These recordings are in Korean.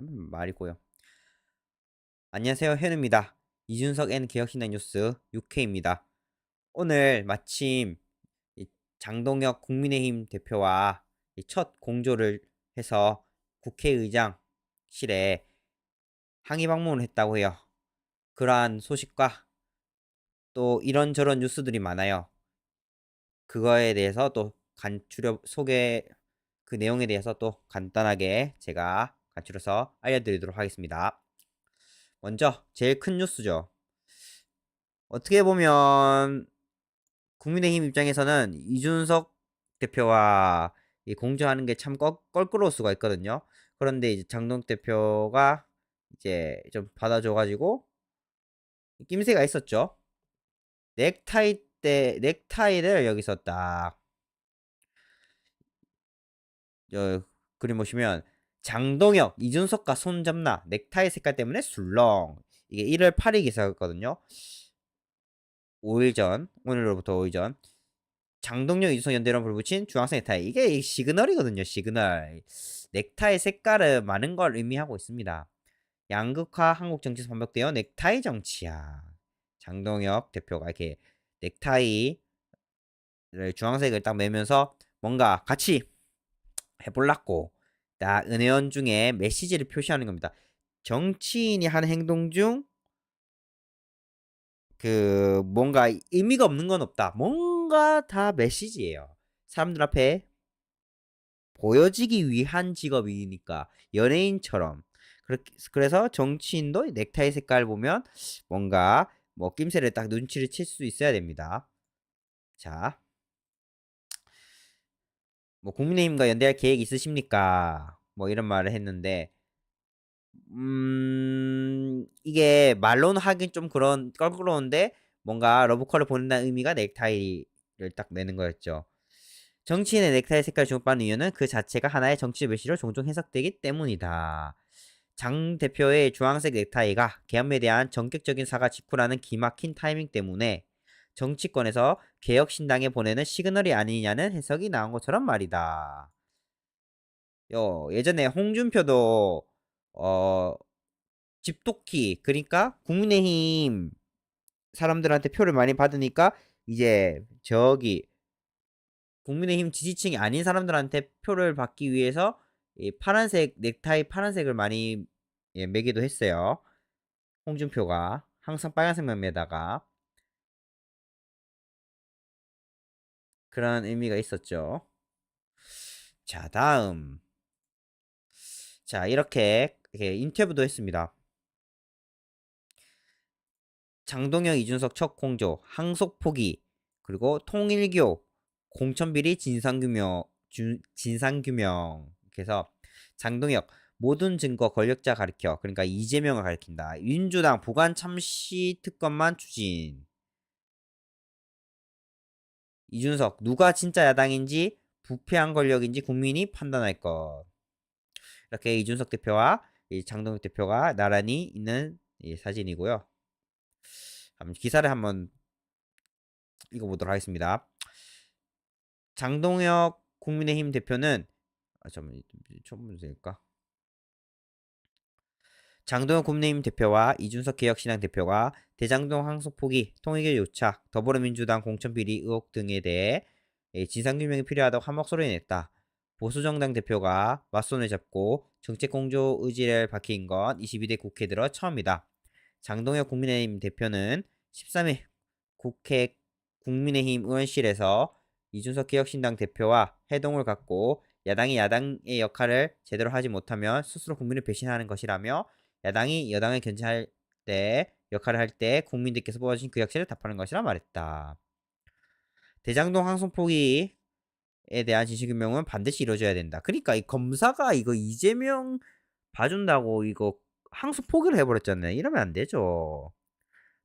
말이고요. 안녕하세요, 현우입니다. 이준석 N 개혁신당 뉴스 6회입니다. 오늘 마침 장동혁 국민의힘 대표와 첫 공조를 해서 국회의장실에 항의 방문을 했다고 해요. 그러한 소식과 또 이런저런 뉴스들이 많아요. 그거에 대해서 또 그 내용에 대해서 또 간단하게 제가 간추려서 알려드리도록 하겠습니다. 먼저 제일 큰 뉴스죠. 어떻게 보면 국민의힘 입장에서는 이준석 대표와 공조하는 게 참 껄끄러울 수가 있거든요. 그런데 이제 장동 대표가 이제 좀 받아줘가지고 낌새가 있었죠. 넥타이를 여기서 딱 그림 보시면 장동혁, 이준석과 손잡나 넥타이 색깔 때문에 술렁. 이게 1월 8일 기사였거든요. 5일 전, 오늘로부터 5일 전. 장동혁, 이준석 연대론 불붙인 주황색 넥타이. 이게 시그널이거든요. 시그널. 넥타이 색깔은 많은 걸 의미하고 있습니다. 양극화 한국 정치에서 반복되어 넥타이 정치야. 장동혁 대표가 이렇게 넥타이를 주황색을 딱 매면서 뭔가 같이 해볼라고 딱 은혜원 중에 메시지를 표시하는 겁니다. 정치인이 하는 행동 중 그 뭔가 의미가 없는 건 없다. 뭔가 다 메시지예요. 사람들 앞에 보여지기 위한 직업이니까 연예인처럼. 그래서 정치인도 넥타이 색깔 보면 뭔가 뭐 낌새를 딱 눈치를 챌 수 있어야 됩니다. 자, 뭐 국민의힘과 연대할 계획 있으십니까? 뭐 이런 말을 했는데 이게 말로는 하긴 좀 그런 껄끄러운데 뭔가 러브콜을 보낸다는 의미가 넥타이를 딱 내는 거였죠. 정치인의 넥타이 색깔 주목받는 이유는 그 자체가 하나의 정치 메시지로 종종 해석되기 때문이다. 장 대표의 주황색 넥타이가 계엄에 대한 전격적인 사과 직후라는 기막힌 타이밍 때문에 정치권에서 개혁신당에 보내는 시그널이 아니냐는 해석이 나온 것처럼 말이다. 예전에 홍준표도 어 집도끼 그러니까 국민의힘 사람들한테 표를 많이 받으니까 이제 저기 국민의힘 지지층이 아닌 사람들한테 표를 받기 위해서 이 파란색 넥타이 파란색을 많이 매기도 했어요. 홍준표가 항상 빨간색만 매다가 그런 의미가 있었죠. 자, 다음. 자, 이렇게 인터뷰도 했습니다. 장동영, 이준석 첫 공조, 항속 포기, 그리고 통일교, 공천비리 진상규명. 그래서 장동혁 모든 증거 권력자 가리켜. 그러니까 이재명을 가리킨다. 민주당 보관 참시 특검만 추진. 이준석 누가 진짜 야당인지 부패한 권력인지 국민이 판단할 것. 이렇게 이준석 대표와 이 장동혁 대표가 나란히 있는 이 사진이고요. 기사를 한번 읽어보도록 하겠습니다. 장동혁 국민의힘 대표는 처음 문제일까? 장동혁 국민의힘 대표와 이준석 개혁신당 대표가 대장동 항소 포기, 통일교 요착, 더불어민주당 공천비리 의혹 등에 대해 진상규명이 필요하다고 한목 소리를 냈다. 보수정당 대표가 맞손을 잡고 정책공조 의지를 밝힌 건 22대 국회 들어 처음이다. 장동혁 국민의힘 대표는 13일 국회 국민의힘 의원실에서 이준석 개혁신당 대표와 회동을 갖고 야당이 야당의 역할을 제대로 하지 못하면 스스로 국민을 배신하는 것이라며 야당이 여당을 견제할 때 역할을 할 때 국민들께서 뽑아주신 그 역할을 답하는 것이라 말했다. 대장동 항소 포기에 대한 진실규명은 반드시 이루어져야 된다. 그러니까 이 검사가 이거 이재명 봐준다고 이거 항소 포기를 해버렸잖아요. 이러면 안 되죠.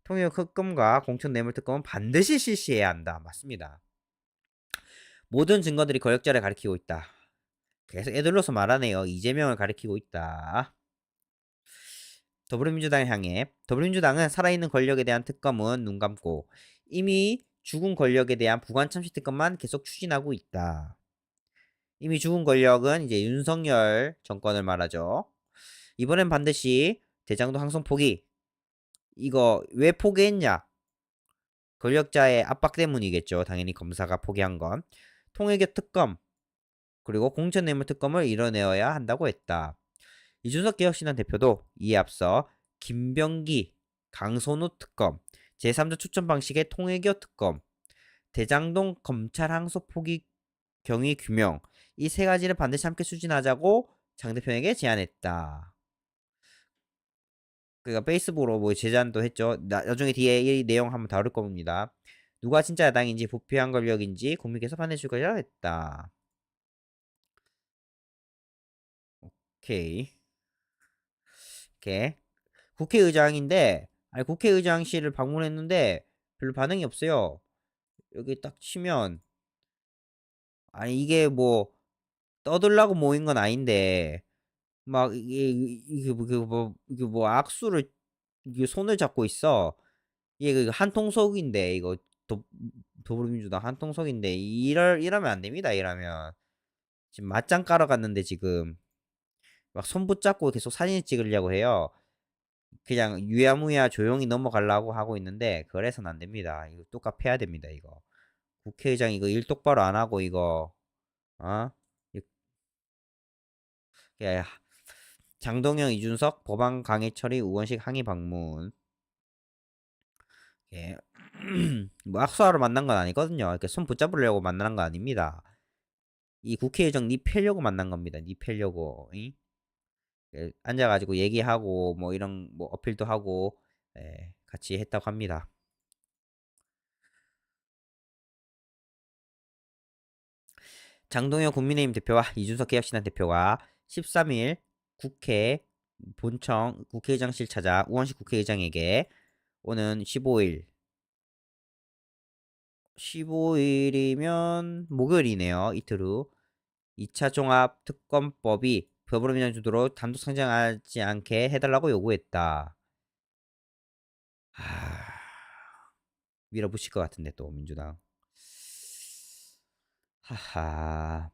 통일교 특검과 공천 뇌물 특검은 반드시 실시해야 한다. 맞습니다. 모든 증거들이 권력자를 가리키고 있다. 계속 애들로서 말하네요. 이재명을 가리키고 있다. 더불어민주당을 향해 더불어민주당은 살아있는 권력에 대한 특검은 눈 감고 이미 죽은 권력에 대한 부관참시 특검만 계속 추진하고 있다. 이미 죽은 권력은 이제 윤석열 정권을 말하죠. 이번엔 반드시 대장동 항소 포기. 이거 왜 포기했냐? 권력자의 압박 때문이겠죠. 당연히 검사가 포기한 건. 통일교 특검 그리고 공천뇌물 특검을 이뤄내어야 한다고 했다. 이준석 개혁신당 대표도 이에 앞서 김병기, 강선우 특검, 제3자 추천 방식의 통일교 특검, 대장동 검찰 항소 포기 경위 규명 이 세 가지를 반드시 함께 추진하자고 장 대표에게 제안했다. 그러니까 페이스북으로 뭐 제안도 했죠. 나중에 뒤에 이 내용 한번 다룰 겁니다. 누가 진짜 야당인지 부패한 권력인지 국민께서 판단해 줄 것이라 했다. 오케이. 오케이. 국회의장인데 아니 국회의장실을 방문했는데 별로 반응이 없어요. 여기 딱 치면 아니 이게 뭐 떠들라고 모인 건 아닌데 막 이게 뭐 악수를 이게 손을 잡고 있어. 이게 그 한통속인데 이거 더불어민주당 한통속인데 이러면 안 됩니다. 이러면 지금 맞짱 깔아 갔는데 지금 막 손 붙잡고 계속 사진 찍으려고 해요. 그냥 유야무야 조용히 넘어가려고 하고 있는데 그래서는 안 됩니다. 이거 뚝갑 패야 됩니다. 이거 국회의장 이거 일 똑바로 안 하고 이거 어? 야, 장동영, 이준석 법안 강행 처리 의원식 항의 방문. 예. 뭐 악수하러 만난 건 아니거든요. 이렇게 손 붙잡으려고 만난 거 아닙니다. 이 국회의장 니 패려고 만난 겁니다. 니 패려고. 이? 예, 앉아가지고 얘기하고 뭐 이런 뭐 어필도 하고 예, 같이 했다고 합니다. 장동영 국민의힘 대표와 이준석 개혁신당 대표가 13일 국회 본청 국회의장실 찾아 우원식 국회의장에게 오는 15일이면 목요일이네요. 이틀 후 2차 종합 특검법이 더불어민주당 주도로 단독 상정하지 않게 해달라고 요구했다. 밀어붙일 것 같은데 또 민주당. 하하.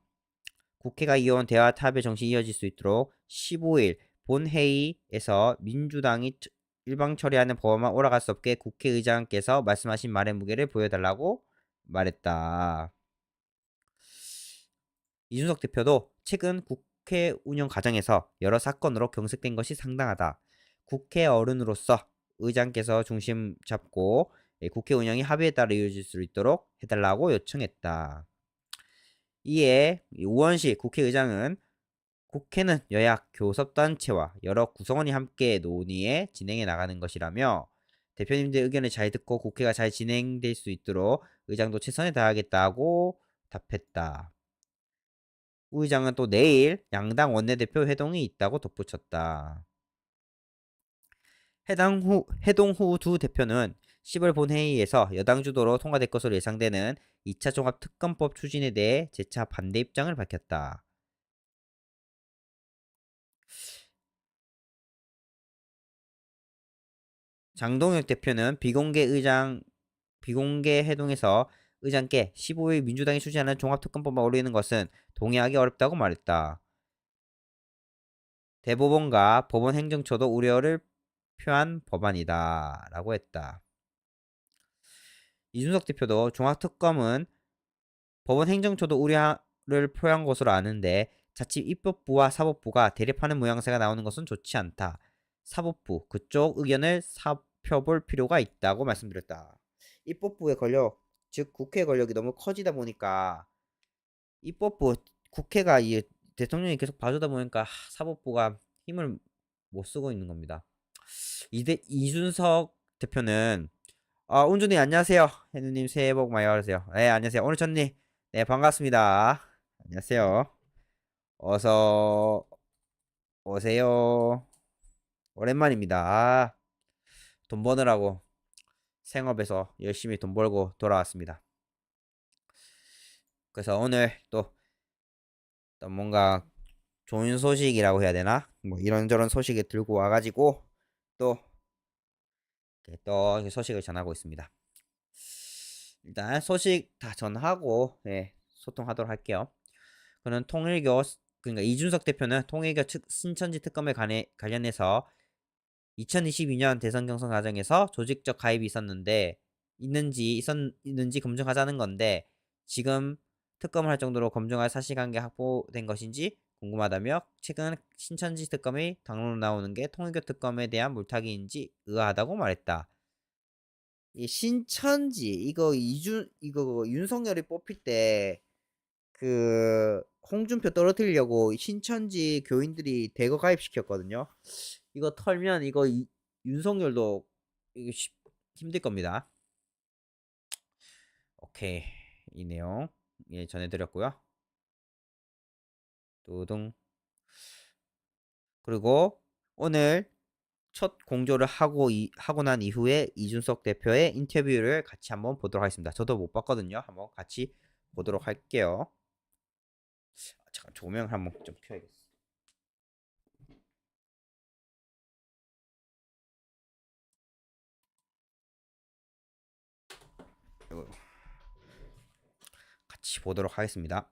국회가 이어온 대화 타협의 정신이 이어질 수 있도록 15일 본회의에서 민주당이 일방 처리하는 법안만 올라갈 수 없게 국회의장께서 말씀하신 말의 무게를 보여달라고 말했다. 이준석 대표도 최근 국회 운영 과정에서 여러 사건으로 경색된 것이 상당하다. 국회 어른으로서 의장께서 중심 잡고 국회 운영이 합의에 따라 이루어질 수 있도록 해달라고 요청했다. 이에 우원식 국회의장은 국회는 여야 교섭단체와 여러 구성원이 함께 논의에 진행해 나가는 것이라며 대표님들 의견을 잘 듣고 국회가 잘 진행될 수 있도록 의장도 최선을 다하겠다고 답했다. 우 의장은 또 내일 양당 원내대표 회동이 있다고 덧붙였다. 회동 후 두 대표는 10월 본회의에서 여당 주도로 통과될 것으로 예상되는 2차 종합특검법 추진에 대해 재차 반대 입장을 밝혔다. 장동혁 대표는 비공개 회동에서 의장께 15일 민주당이 추진하는 종합특검법만 올리는 것은 동의하기 어렵다고 말했다. 대법원과 법원행정처도 우려를 표한 법안이다 라고 했다. 이준석 대표도 종합특검은 법원행정처도 우려를 표한 것으로 아는데 자칫 입법부와 사법부가 대립하는 모양새가 나오는 것은 좋지 않다. 사법부 그쪽 의견을 살펴볼 필요가 있다고 말씀드렸다. 입법부의 권력, 즉 국회 권력이 너무 커지다 보니까 입법부 국회가 이 대통령이 계속 봐주다 보니까 사법부가 힘을 못 쓰고 있는 겁니다. 이준석 대표는 운주님 안녕하세요. 해누님 새해 복 많이 받으세요. 네 안녕하세요. 오늘 전님 네 반갑습니다. 안녕하세요. 어서 오세요. 오랜만입니다. 돈 버느라고 생업에서 열심히 돈 벌고 돌아왔습니다. 그래서 오늘 또 뭔가 좋은 소식이라고 해야 되나? 뭐 이런저런 소식을 들고 와가지고 또 소식을 전하고 있습니다. 일단 소식 다 전하고 소통하도록 할게요. 그는 통일교 그러니까 이준석 대표는 통일교 신천지 특검에 관련해서 2022년 대선 경선 과정에서 조직적 가입이 있는지 검증하자는 건데 지금 특검을 할 정도로 검증할 사실관계 확보된 것인지 궁금하다며 최근 신천지 특검이 당론으로 나오는 게 통일교 특검에 대한 물타기인지 의아하다고 말했다. 이 신천지 이거 윤석열이 뽑힐 때 그 홍준표 떨어뜨리려고 신천지 교인들이 대거 가입시켰거든요. 이거 털면 윤석열도 이거 힘들 겁니다. 오케이, 이 내용 전해드렸고요. 두둥. 그리고 오늘 첫 공조를 하고 난 이후에 이준석 대표의 인터뷰를 같이 한번 보도록 하겠습니다. 저도 못 봤거든요. 한번 같이 보도록 할게요. 잠깐 조명 한번 좀 켜야겠어. 같이 보도록 하겠습니다.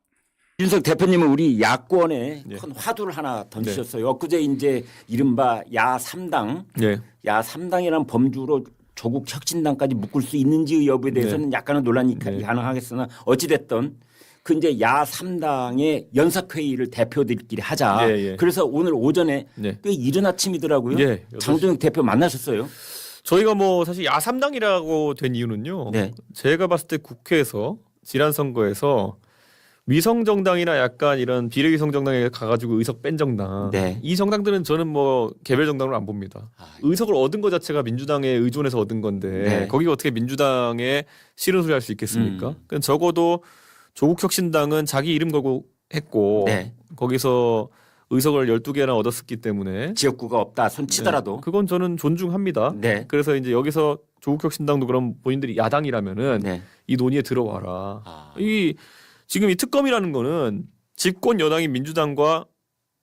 윤석 대표님은 우리 야권에 예. 큰 화두를 하나 던지셨어요. 엊그제 이제 이른바 야3당, 예. 야3당이라는 범주로 조국 혁신당까지 묶을 수 있는지 여부에 대해서는 약간은 논란이 가능하겠으나 어찌됐든 그 이제 야3당의 연석회의를 대표들끼리 하자. 그래서 오늘 오전에 꽤 이른 아침이더라고요. 장동혁 대표 만나셨어요? 저희가 뭐 사실 야3당이라고 된 이유는요. 제가 봤을 때 국회에서 지난 선거에서 위성정당이나 약간 이런 비례위성정당에 가가지고 의석 뺀 정당, 이 정당들은 저는 뭐 개별 정당으로 안 봅니다. 의석을 얻은 것 자체가 민주당에 의존해서 얻은 건데 거기가 어떻게 민주당에 싫은 소리 할 수 있겠습니까? 그럼 적어도 조국혁신당은 자기 이름 걸고 했고 거기서 의석을 12개나 얻었기 때문에 지역구가 없다 손치더라도 그건 저는 존중합니다. 그래서 이제 여기서 조국혁신당도 그럼 본인들이 야당이라면은 이 논의에 들어와라. 지금 이 특검이라는 거는 집권 여당인 민주당과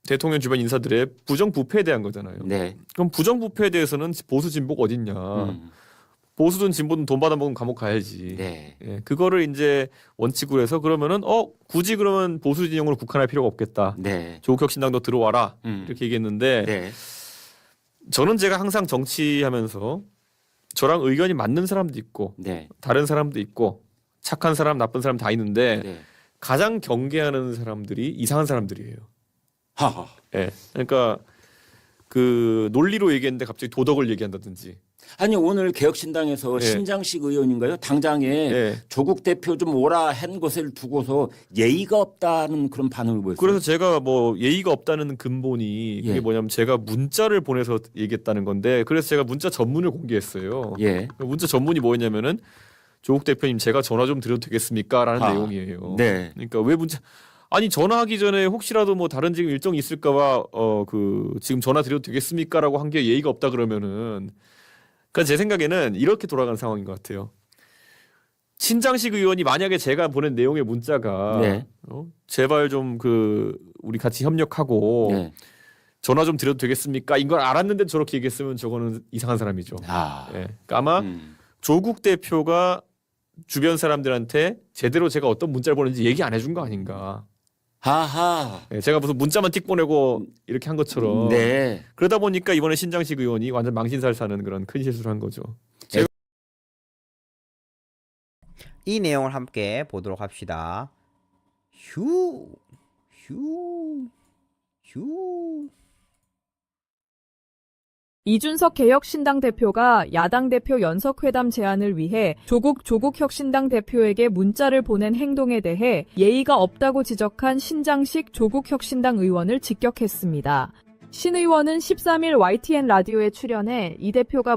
대통령 주변 인사들의 부정부패에 대한 거잖아요. 그럼 부정부패에 대해서는 보수 진보가 어딨냐. 보수든 진보든 돈 받아먹으면 감옥 가야지. 그거를 이제 원칙으로 해서 그러면은 굳이 그러면 보수 진영으로 국한할 필요가 없겠다. 조국혁신당도 들어와라. 이렇게 얘기했는데 저는 제가 항상 정치하면서 저랑 의견이 맞는 사람도 있고 다른 사람도 있고 착한 사람 나쁜 사람 다 있는데 가장 경계하는 사람들이 이상한 사람들이에요. 그러니까 그 논리로 얘기했는데 갑자기 도덕을 얘기한다든지. 아니 오늘 개혁신당에서 신장식 의원인가요? 당장에 조국 대표 좀 오라 한 것을 두고서 예의가 없다는 그런 반응을 보였어요. 그래서 제가 뭐 예의가 없다는 근본이 그게 뭐냐면 제가 문자를 보내서 얘기했다는 건데 그래서 제가 문자 전문을 공개했어요. 문자 전문이 뭐였냐면은 조국 대표님 제가 전화 좀 드려도 되겠습니까? 라는 내용이에요. 그러니까 왜 아니 전화하기 전에 혹시라도 뭐 다른 지금 일정이 있을까봐 지금 전화 드려도 되겠습니까? 라고 한 게 예의가 없다 그러면은 그러니까 제 생각에는 이렇게 돌아가는 상황인 것 같아요. 신장식 의원이 만약에 제가 보낸 내용의 문자가 제발 좀 우리 같이 협력하고 전화 좀 드려도 되겠습니까? 이걸 알았는데 저렇게 얘기했으면 저거는 이상한 사람이죠. 그러니까 아마 조국 대표가 주변 사람들한테 제대로 제가 어떤 문자를 보냈는지 얘기 안 해준 거 아닌가. 제가 무슨 문자만 틱 보내고 이렇게 한 것처럼. 그러다 보니까 이번에 신장식 의원이 완전 망신살 사는 그런 큰 실수를 한 거죠. 이 내용을 함께 보도록 합시다. 휴. 이준석 개혁신당 대표가 야당 대표 연석회담 제안을 위해 조국혁신당 대표에게 문자를 보낸 행동에 대해 예의가 없다고 지적한 신장식 조국혁신당 의원을 직격했습니다. 신 의원은 13일 YTN 라디오에 출연해 이 대표가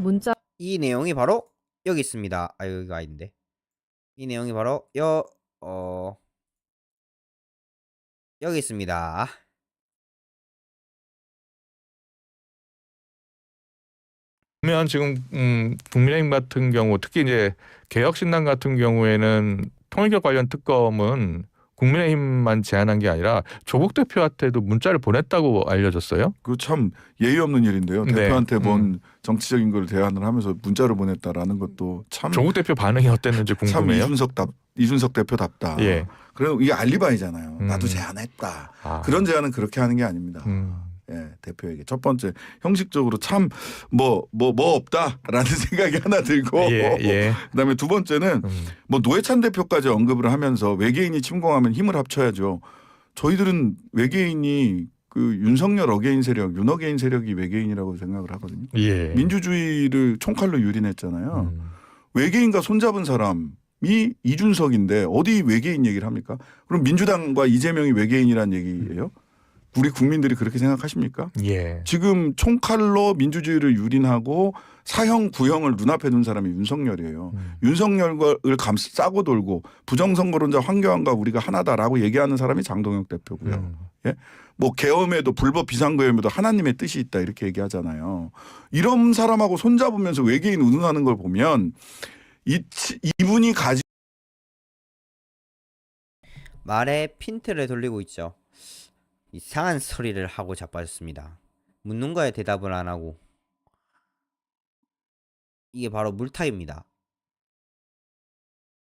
이 내용이 바로 여기 있습니다. 여기가 아닌데. 이 내용이 바로 여기 있습니다. 그러면 지금 국민의힘 같은 경우 특히 이제 개혁신당 같은 경우에는 통일교 관련 특검은 국민의힘만 제안한 게 아니라 조국 대표한테도 문자를 보냈다고 알려졌어요. 그 참 예의 없는 일인데요. 대표한테 뭔 정치적인 걸 대안을 하면서 문자를 보냈다라는 것도 참 조국 대표 반응이 어땠는지 궁금해요. 참 이준석 대표답다. 그럼 이게 알리바이잖아요. 나도 음. 제안했다. 아. 그런 제안은 그렇게 하는 게 아닙니다. 예, 대표에게 첫 번째 형식적으로 참 뭐 없다라는 생각이 하나 들고 예. 그다음에 두 번째는 뭐 노회찬 대표까지 언급을 하면서 외계인이 침공하면 힘을 합쳐야죠. 저희들은 외계인이 그 윤석열 어게인 세력, 윤어게인 세력이 외계인이라고 생각을 하거든요. 예. 민주주의를 총칼로 유린했잖아요. 외계인과 손잡은 사람이 이준석인데 어디 외계인 얘기를 합니까? 그럼 민주당과 이재명이 외계인이란 얘기예요? 우리 국민들이 그렇게 생각하십니까? 예. 지금 총칼로 민주주의를 유린하고 사형 구형을 눈앞에 둔 사람이 윤석열이에요. 윤석열을 싸고 돌고 부정선거론자 황교안과 우리가 하나다라고 얘기하는 사람이 장동혁 대표고요. 예? 뭐 계엄에도 불법 비상계엄에도 하나님의 뜻이 있다 이렇게 얘기하잖아요. 이런 사람하고 손잡으면서 외계인 운운하는 걸 보면 이분이 가지고 말에 핀트를 돌리고 있죠. 이상한 소리를 하고 자빠졌습니다. 묻는 거에 대답을 안 하고. 이게 바로 물타기입니다.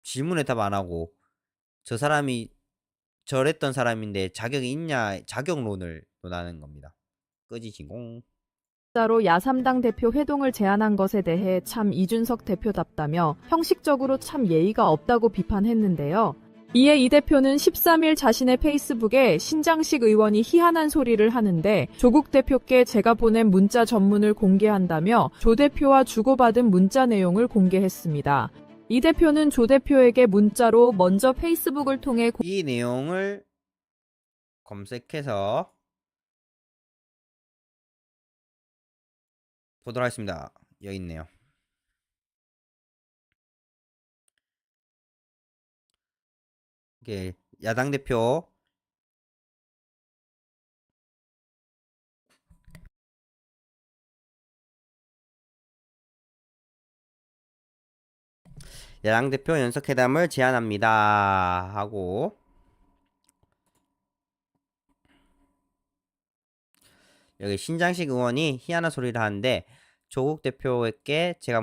질문에 답 안 하고 저 사람이 저랬던 사람인데 자격이 있냐 자격론을 논하는 겁니다. 끄지지공. 따로 야3당 대표 회동을 제안한 것에 대해 참 이준석 대표답다며 형식적으로 참 예의가 없다고 비판했는데요. 이에 이 대표는 13일 자신의 페이스북에 신장식 의원이 희한한 소리를 하는데 조국 대표께 제가 보낸 문자 전문을 공개한다며 조 대표와 주고받은 문자 내용을 공개했습니다. 이 대표는 조 대표에게 문자로 먼저 페이스북을 통해 이 내용을 검색해서 보도록 하겠습니다. 여기 있네요. 이게 야당 대표 연석회담을 제안합니다 하고 여기 신장식 의원이 희한한 소리를 하는데 조국 대표에게 제가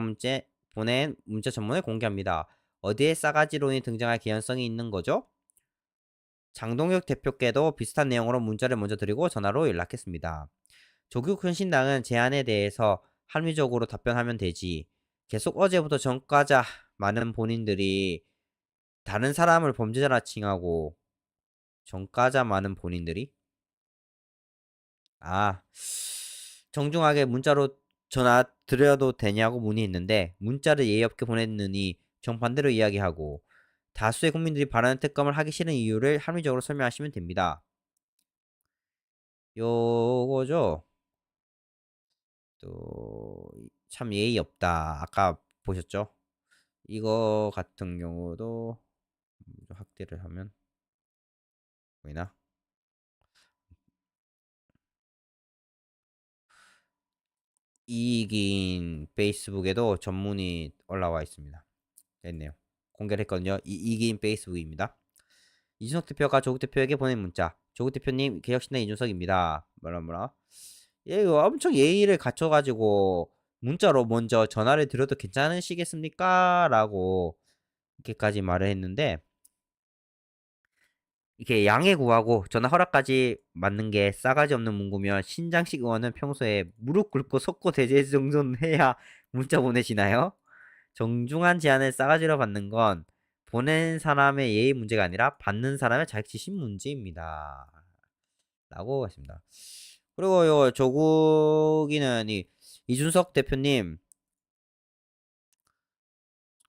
보낸 문자 전문을 공개합니다. 어디에 싸가지론이 등장할 개연성이 있는 거죠? 장동혁 대표께도 비슷한 내용으로 문자를 먼저 드리고 전화로 연락했습니다. 조국 혁신당은 제안에 대해서 합리적으로 답변하면 되지. 계속 어제부터 전과자 많은 본인들이 다른 사람을 범죄자라 칭하고 전과자 많은 본인들이 정중하게 문자로 전화 드려도 되냐고 문의했는데 문자를 예의 없게 보냈느니 정반대로 이야기하고 다수의 국민들이 바라는 특검을 하기 싫은 이유를 합리적으로 설명하시면 됩니다. 요거죠. 또 참 예의 없다. 아까 보셨죠? 이거 같은 경우도 확대를 하면 보이나? 이긴 페이스북에도 전문이 올라와 있습니다. 됐네요. 공개를 했거든요. 이긴 페이스북입니다. 이준석 대표가 조국 대표에게 보낸 문자. 조국 대표님 개혁신당 이준석입니다. 뭐라. 이거 엄청 예의를 갖춰가지고 문자로 먼저 전화를 드려도 괜찮으시겠습니까? 라고 이렇게까지 말을 했는데 이렇게 양해 구하고 전화 허락까지 맞는 게 싸가지 없는 문구면 신장식 의원은 평소에 무릎 꿇고 속고 대제 정도는 해야 문자 보내시나요? 정중한 제안을 싸가지로 받는 건 보낸 사람의 예의 문제가 아니라 받는 사람의 자격지심 문제입니다. 라고 했습니다. 그리고 요 조국이는 이준석 대표님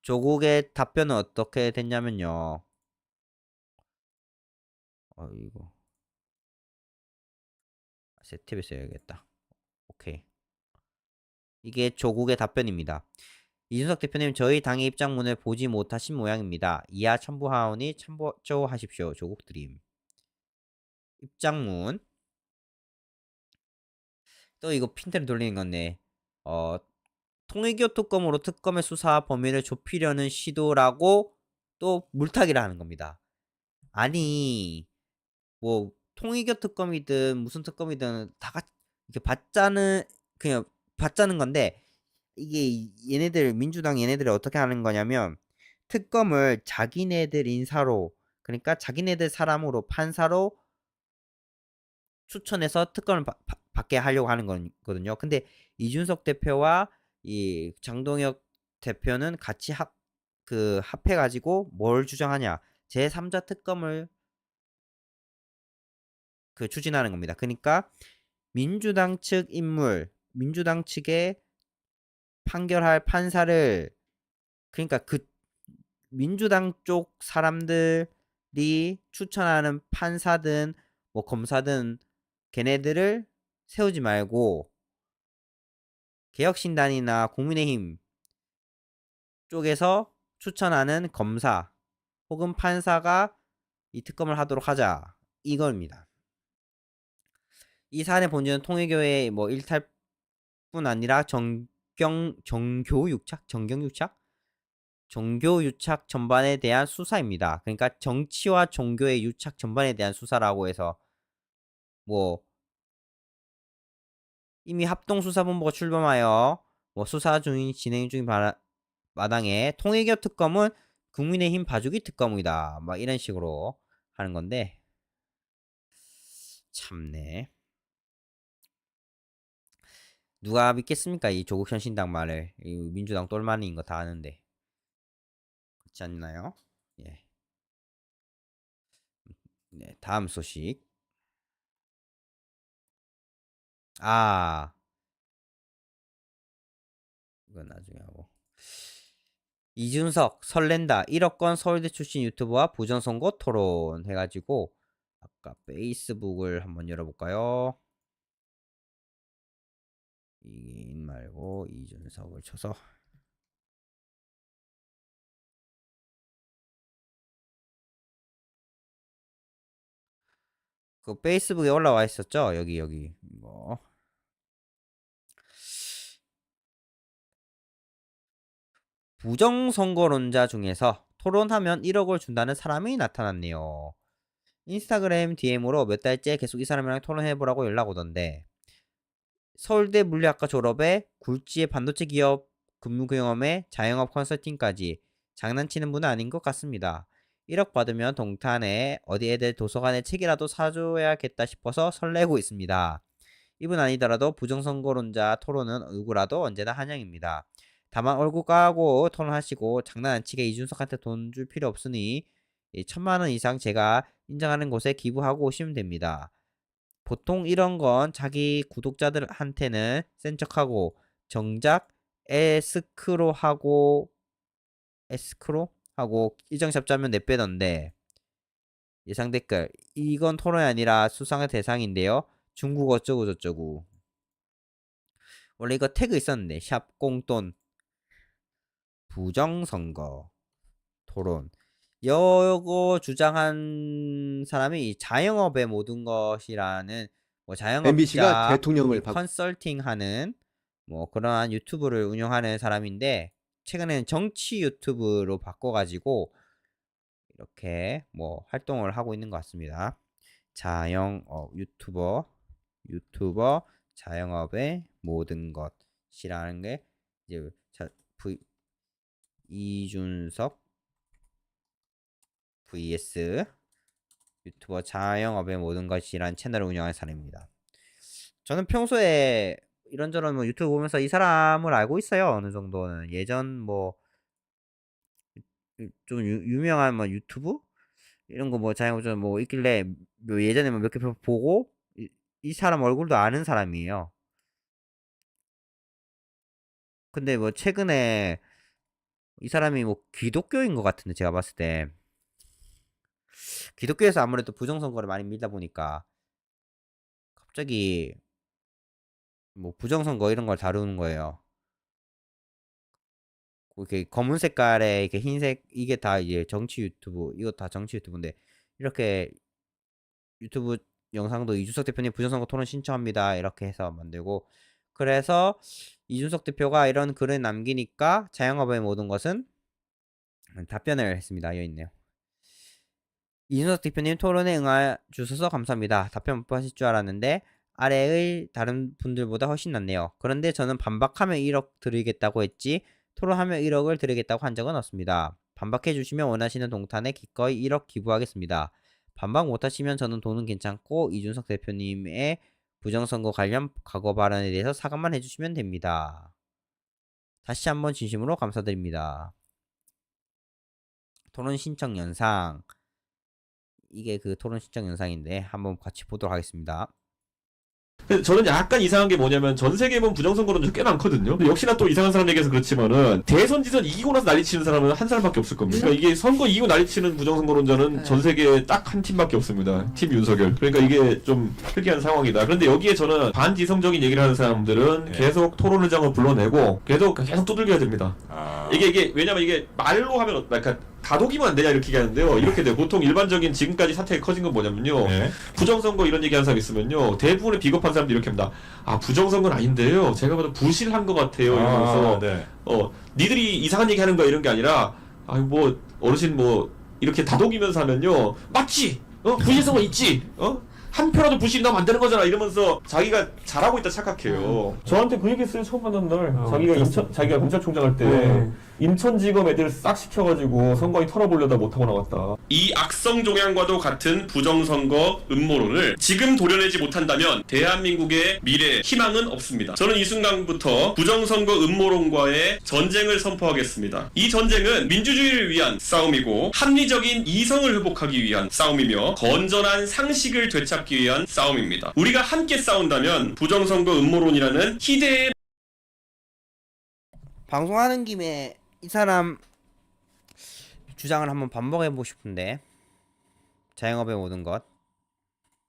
조국의 답변은 어떻게 됐냐면요. 이거 세티브 써야겠다. 오케이. 이게 조국의 답변입니다. 이준석 대표님 저희 당의 입장문을 보지 못하신 모양입니다. 이하 첨부하오니 참조하십시오. 조국 드림. 입장문. 또 이거 핀트를 돌리는 건데 통일교 특검으로 특검의 수사 범위를 좁히려는 시도라고 또 물타기를 하는 겁니다. 아니 뭐 통일교 특검이든 무슨 특검이든 다 같이 이렇게 그냥 받자는 건데 이게 민주당 얘네들이 어떻게 하는 거냐면 특검을 자기네들 인사로 그러니까 자기네들 사람으로 판사로 추천해서 특검을 받게 하려고 하는 거거든요. 근데 이준석 대표와 이 장동혁 대표는 같이 합해가지고 뭘 주장하냐? 제3자 특검을 추진하는 겁니다. 그러니까 민주당 측 인물, 민주당 측에 판결할 판사를, 그러니까 민주당 쪽 사람들이 추천하는 판사든 뭐 검사든 걔네들을 세우지 말고 개혁신당이나 국민의힘 쪽에서 추천하는 검사 혹은 판사가 이 특검을 하도록 하자, 이겁니다. 이 사안의 본질은 통일교의 뭐 일탈뿐 아니라 정교유착 전반에 대한 수사입니다. 그러니까 정치와 종교의 유착 전반에 대한 수사라고 해서 뭐 이미 합동수사본부가 출범하여 뭐 수사 진행 중인 마당에 통일교 특검은 국민의힘 봐주기 특검이다, 막 이런 식으로 하는 건데, 참네. 누가 믿겠습니까? 이 조국 혁신당 말을. 이 민주당 똘마니인 거 다 아는데. 그렇지 않나요? 예. 네, 다음 소식. 이건 나중에 하고. 이준석 설렌다 1억건 서울대 출신 유튜버와 부정선거 토론 해가지고, 아까 페이스북을 한번 열어볼까요? 이인 말고 이준석을 쳐서 그 페이스북에 올라와 있었죠. 여기 이거. 부정선거론자 중에서 토론하면 1억을 준다는 사람이 나타났네요. 인스타그램 DM으로 몇 달째 계속 이 사람이랑 토론해보라고 연락 오던데, 서울대 물리학과 졸업에 굴지의 반도체 기업 근무 경험에 자영업 컨설팅까지 장난치는 분은 아닌 것 같습니다. 1억 받으면 동탄에 어디 애들 도서관에 책이라도 사줘야겠다 싶어서 설레고 있습니다. 이분 아니더라도 부정선거론자 토론은 누구라도 언제나 환영입니다. 다만 얼굴 까고 토론하시고 장난 안 치게 이준석한테 돈 줄 필요 없으니 1,000만원 이상 제가 인정하는 곳에 기부하고 오시면 됩니다. 보통 이런 건 자기 구독자들한테는 센 척하고 정작 에스크로 하고 일정 잡자면 내빼던데. 예상 댓글: 이건 토론이 아니라 수상의 대상인데요. 중국 어쩌고 저쩌고. 원래 이거 태그 있었는데 샵 공돈 부정선거 토론. 이거 주장한 사람이 자영업의 모든 것이라는 뭐 MBC가 자영업자 대통령을 컨설팅하는 뭐 그러한 유튜브를 운영하는 사람인데, 최근에는 정치 유튜브로 바꿔가지고 이렇게 뭐 활동을 하고 있는 것 같습니다. 자영업 유튜버 자영업의 모든 것이라는 게 이제 이준석 vs 유튜버 자영업의 모든 것이란 채널을 운영하는 사람입니다. 저는 평소에 이런저런 뭐 유튜브 보면서 이 사람을 알고 있어요. 어느 정도는. 예전 뭐 좀 유명한 뭐 유튜브 이런 거 뭐 자영업자 뭐 있길래 뭐 예전에 몇 개 보고 이 사람 얼굴도 아는 사람이에요. 근데 뭐 최근에 이 사람이 뭐 기독교인 것 같은데, 제가 봤을 때 기독교에서 아무래도 부정선거를 많이 밀다 보니까 갑자기 뭐 부정선거 이런 걸 다루는 거예요. 이렇게 검은 색깔에 이렇게 흰색, 이게 다 이제 정치 유튜브, 이거 다 정치 유튜브인데, 이렇게 유튜브 영상도 이준석 대표님 부정선거 토론 신청합니다 이렇게 해서 만들고, 그래서 이준석 대표가 이런 글을 남기니까 자영업의 모든 것은 답변을 했습니다. 여기 있네요. 이준석 대표님 토론에 응해 주셔서 감사합니다. 답변 못 하실 줄 알았는데 아래의 다른 분들보다 훨씬 낫네요. 그런데 저는 반박하면 1억 드리겠다고 했지 토론하면 1억을 드리겠다고 한 적은 없습니다. 반박해 주시면 원하시는 동탄에 기꺼이 1억 기부하겠습니다. 반박 못하시면 저는 돈은 괜찮고 이준석 대표님의 부정선거 관련 과거 발언에 대해서 사과만 해주시면 됩니다. 다시 한번 진심으로 감사드립니다. 토론 신청 영상. 이게 그 토론 신청 영상인데 한번 같이 보도록 하겠습니다. 저는 약간 이상한 게 뭐냐면 전 세계에 보면 부정선거론자 꽤 많거든요. 근데 역시나 또 이상한 사람 얘기해서 그렇지만은 대선 지선 이기고 나서 난리치는 사람은 한 사람밖에 없을 겁니다. 그러니까 이게 선거 이기고 난리치는 부정선거론자는 전 세계에 딱 한 팀밖에 없습니다. 팀 윤석열. 그러니까 이게 좀 특이한 상황이다. 그런데 여기에 저는 반지성적인 얘기를 하는 사람들은 계속 토론 의장을 불러내고 계속 두들겨야 됩니다. 이게 왜냐면 이게 말로 하면 약간 다독이면 안 되냐 이렇게 얘기하는데요. 이렇게 돼요. 보통 일반적인 지금까지 사태가 커진 건 뭐냐면요. 부정선거 이런 얘기하는 사람 있으면요. 대부분의 비겁한 사람들이 이렇게 합니다. 아 부정선거는 아닌데요. 제가 봐도 부실한 것 같아요. 이러면서 니들이 이상한 얘기 하는 거야 이런 게 아니라 뭐 어르신 뭐 이렇게 다독이면서 하면요. 맞지? 부실성은 있지? 한 표라도 부실이 나면 안 되는 거잖아 이러면서 자기가 잘하고 있다 착각해요. 저한테 그 얘기했어요. 처음 만난 날. 자기가 검찰총장 할 때 인천지검 애들 싹 시켜가지고 선관위 털어보려다 못하고 나왔다. 이 악성 종양과도 같은 부정선거 음모론을 지금 도려내지 못한다면 대한민국의 미래 희망은 없습니다. 저는 이 순간부터 부정선거 음모론과의 전쟁을 선포하겠습니다. 이 전쟁은 민주주의를 위한 싸움이고 합리적인 이성을 회복하기 위한 싸움이며 건전한 상식을 되찾기 위한 싸움입니다. 우리가 함께 싸운다면 부정선거 음모론이라는 희대의 방송하는 김에 이 사람 주장을 한번 반복해보고 싶은데 자영업의 모든 것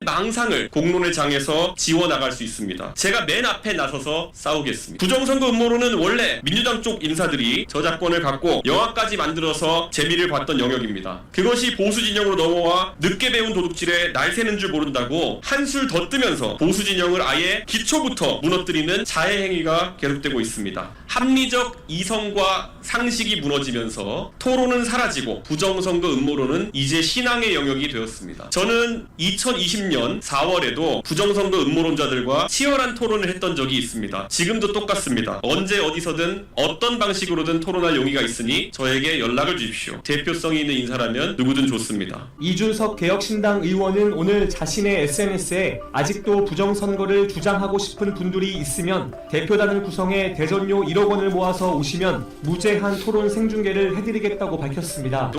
망상을 공론의 장에서 지워나갈 수 있습니다. 제가 맨 앞에 나서서 싸우겠습니다. 부정선거 음모론은 원래 민주당 쪽 인사들이 저작권을 갖고 영화까지 만들어서 재미를 봤던 영역입니다. 그것이 보수 진영으로 넘어와 늦게 배운 도둑질에 날 새는 줄 모른다고 한술 더 뜨면서 보수 진영을 아예 기초부터 무너뜨리는 자해 행위가 계속되고 있습니다. 합리적 이성과 상식이 무너지면서 토론은 사라지고 부정선거 음모론은 이제 신앙의 영역이 되었습니다. 저는 2020년 4월에도 부정선거 음모론자들과 치열한 토론을 했던 적이 있습니다. 지금도 똑같습니다. 언제 어디서든 어떤 방식으로든 토론할 용의가 있으니 저에게 연락을 주십시오. 대표성이 있는 인사라면 누구든 좋습니다. 이준석 개혁신당 의원은 오늘 자신의 SNS에 아직도 부정선거를 주장하고 싶은 분들이 있으면 대표단을 구성해 대전료 1억 원을 모아서 오시면 무제한 토론 생중계를 해드리겠다고 밝혔습니다.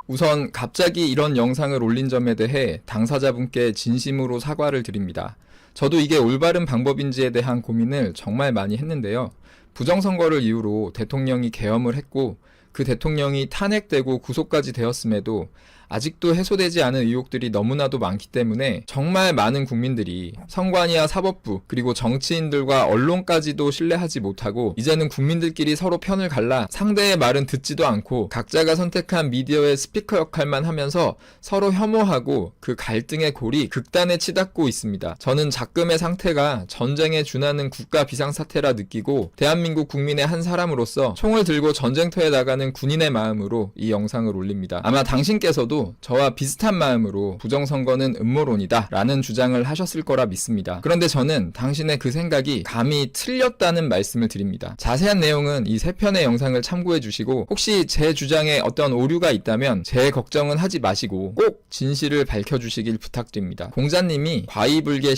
우선 갑자기 이런 영상을 올린 점에 대해 당사자분께 진심으로 사과를 드립니다. 저도 이게 올바른 방법인지에 대한 고민을 정말 많이 했는데요. 부정선거를 이유로 대통령이 계엄을 했고 그 대통령이 탄핵되고 구속까지 되었음에도 아직도 해소되지 않은 의혹들이 너무나도 많기 때문에 정말 많은 국민들이 선관위와 사법부 그리고 정치인들과 언론까지도 신뢰하지 못하고 이제는 국민들끼리 서로 편을 갈라 상대의 말은 듣지도 않고 각자가 선택한 미디어의 스피커 역할만 하면서 서로 혐오하고 그 갈등의 골이 극단에 치닫고 있습니다. 저는 작금의 상태가 전쟁에 준하는 국가 비상사태라 느끼고 대한민국 국민의 한 사람으로서 총을 들고 전쟁터에 나가는 군인의 마음으로 이 영상을 올립니다. 아마 당신께서도 저와 비슷한 마음으로 부정선거는 음모론이다 라는 주장을 하셨을 거라 믿습니다. 그런데 저는 당신의 그 생각이 감히 틀렸다는 말씀을 드립니다. 자세한 내용은 이 3편의 영상을 참고해 주시고 혹시 제 주장에 어떤 오류가 있다면 제 걱정은 하지 마시고 꼭 진실을 밝혀주시길 부탁드립니다. 공자님이 과이불개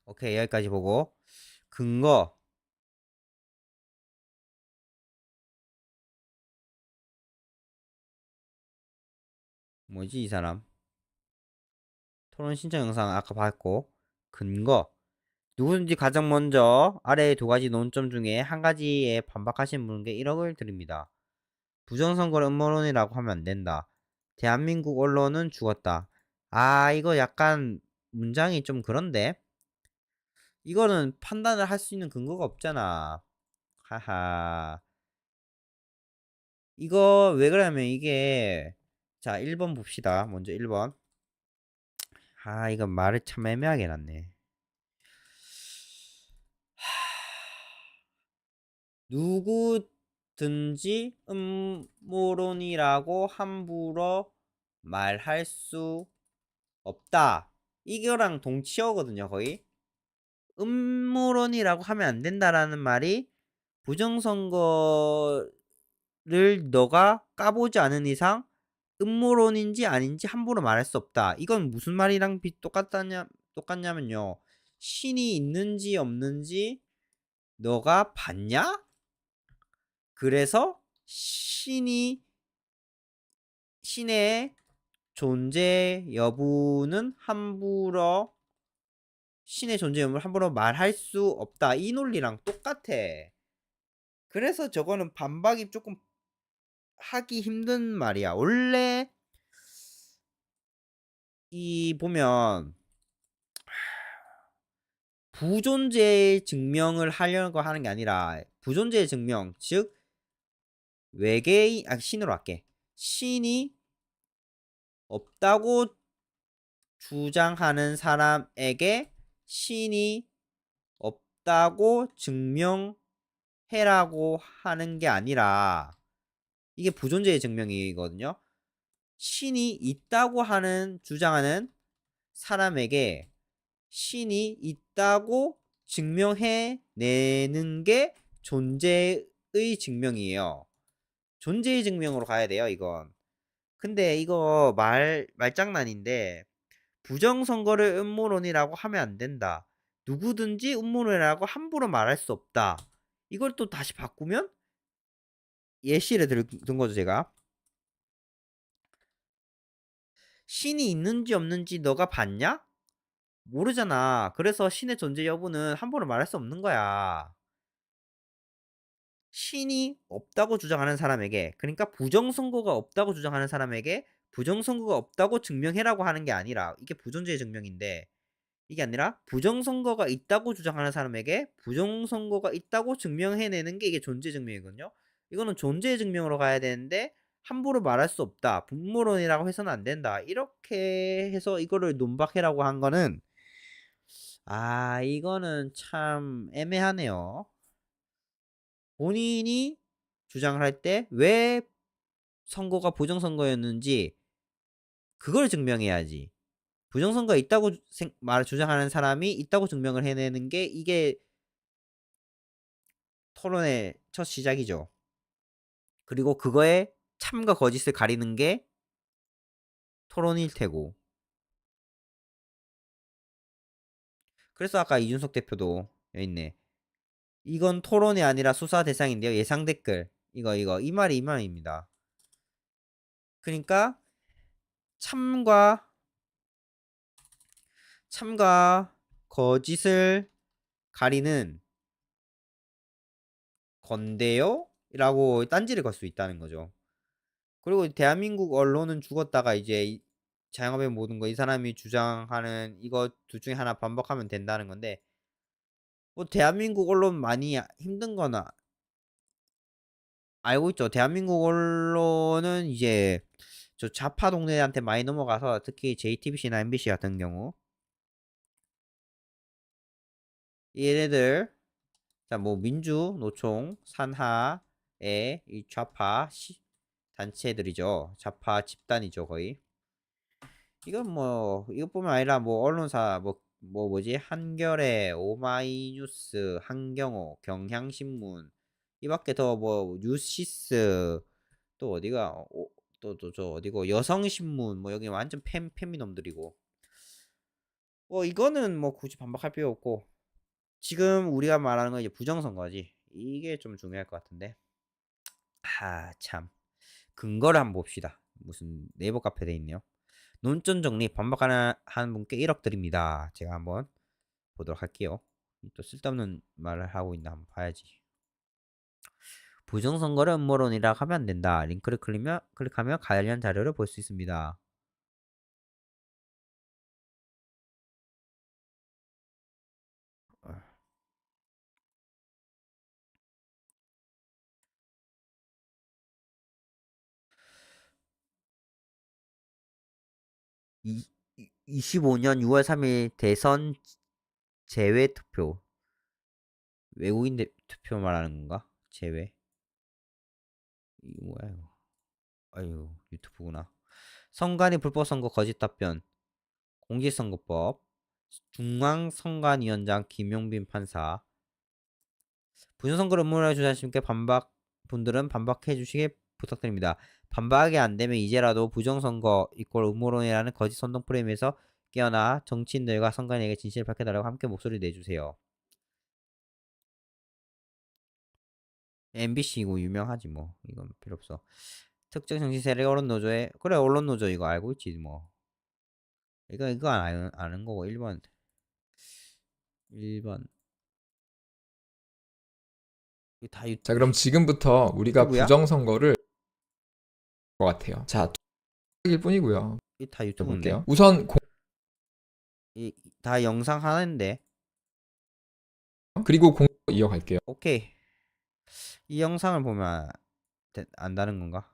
오케이 여기까지 보고 근거 뭐지 이 사람 토론 신청 영상 아까 봤고 근거 누구든지 가장 먼저 아래 2가지 논점 중에 한 가지에 반박하신 분께 1억을 드립니다. 부정선거를 음모론이라고 하면 안 된다. 대한민국 언론은 죽었다. 이거 약간 문장이 좀 그런데 이거는 판단을 할 수 있는 근거가 없잖아. 하하 이거 왜 그러냐면 이게 자 1번 봅시다. 먼저 1번 이거 말을 참 애매하게 해놨네. 누구든지 음모론이라고 함부로 말할 수 없다. 이거랑 동치어거든요 거의. 음모론이라고 하면 안 된다라는 말이 부정선거를 너가 까보지 않은 이상 음모론인지 아닌지 함부로 말할 수 없다. 이건 무슨 말이랑 똑같냐면요. 신이 있는지 없는지 너가 봤냐? 그래서 신의 존재 여부는 함부로 신의 존재 여부를 함부로 말할 수 없다. 이 논리랑 똑같아. 그래서 저거는 반박이 조금 하기 힘든 말이야. 원래 이 보면 부존재 증명을 하려고 하는 게 아니라 부존재 증명, 즉 외계인, 신으로 할게. 신이 없다고 주장하는 사람에게 신이 없다고 증명해라고 하는 게 아니라 이게 부존재의 증명이거든요. 신이 있다고 주장하는 사람에게 신이 있다고 증명해내는 게 존재의 증명이에요. 존재의 증명으로 가야 돼요, 이건. 근데 이거 말장난인데 부정선거를 음모론이라고 하면 안 된다. 누구든지 음모론이라고 함부로 말할 수 없다. 이걸 또 다시 바꾸면 예시를 든 거죠, 제가. 신이 있는지 없는지 너가 봤냐? 모르잖아. 그래서 신의 존재 여부는 함부로 말할 수 없는 거야. 신이 없다고 주장하는 사람에게, 그러니까 부정선거가 없다고 주장하는 사람에게 부정선거가 없다고 증명해라고 하는 게 아니라, 이게 부존재의 증명인데, 이게 아니라 부정선거가 있다고 주장하는 사람에게 부정선거가 있다고 증명해내는 게 이게 존재 증명이거든요. 이거는 존재의 증명으로 가야 되는데 함부로 말할 수 없다. 분모론이라고 해서는 안 된다. 이렇게 해서 이거를 논박해라고 한 거는 이거는 참 애매하네요. 본인이 주장을 할 때 왜 선거가 부정선거였는지 그걸 증명해야지. 부정선거가 있다고 주장하는 사람이 있다고 증명을 해내는 게 이게 토론의 첫 시작이죠. 그리고 그거에 참과 거짓을 가리는 게 토론일 테고. 그래서 아까 이준석 대표도 여기 있네. 이건 토론이 아니라 수사 대상인데요. 예상 댓글. 이거 이 말입니다. 그러니까 참과 거짓을 가리는 건데요? 라고 딴지를 걸 수 있다는 거죠. 그리고 대한민국 언론은 죽었다가 이제 자영업의 모든 거 이 사람이 주장하는 이거 둘 중에 하나 반박하면 된다는 건데, 뭐 대한민국 언론 많이 힘든 거나 알고 있죠. 대한민국 언론은 이제 저 좌파 동네한테 많이 넘어가서 특히 JTBC나 MBC 같은 경우 얘네들 뭐 민주, 노총, 산하의 이 좌파 단체들이죠. 좌파 집단이죠, 거의. 이건 이것뿐만 아니라 언론사 뭐지? 한겨레, 오마이뉴스, 한경호, 경향신문 이밖에 더 뉴시스 또 어디가 또 저 어디고 여성신문 여기 완전 페미놈들이고 이거는 굳이 반박할 필요 없고 지금 우리가 말하는 건 이제 부정선거지. 이게 좀 중요할 것 같은데. 참. 근거를 한번 봅시다. 무슨 네이버 카페에 있네요. 논점 정리 반박하는 분께 1억 드립니다. 제가 한번 보도록 할게요. 또 쓸데없는 말을 하고 있나 한번 봐야지. 부정선거를 음모론이라 하면 안 된다. 링크를 클릭하면 관련 자료를 볼 수 있습니다. 25년 6월 3일 대선 제외 투표. 외국인 투표 말하는 건가? 제외. 이거 뭐야 이거. 아유, 유튜브구나. 선관위 불법 선거 거짓 답변. 공직선거법. 중앙선관위원장 김용빈 판사. 부정선거를 음모론이라 주장하신 분께 반박 분들은 반박해 주시길 부탁드립니다. 반박이 안 되면 이제라도 부정선거 이꼴 음모론이라는 거짓 선동 프레임에서 깨어나 정치인들과 선관위에게 진실을 밝혀달라고 함께 목소리 내주세요. MBC고 유명하지 뭐. 이건 필요 없어. 특정 정치 세력 언론노조에 그래 언론노조 이거 알고 있지 뭐. 이거 아는 거고 1번 이거 다 자, 그럼 지금부터 우리가 유튜브야? 부정선거를 것 같아요. 자, 일 뿐이고요. 이거 다 유튜브인데. 볼게요. 우선 다 영상 하나인데. 그리고 이어갈게요. 오케이. 이 영상을 보면 안다는 건가?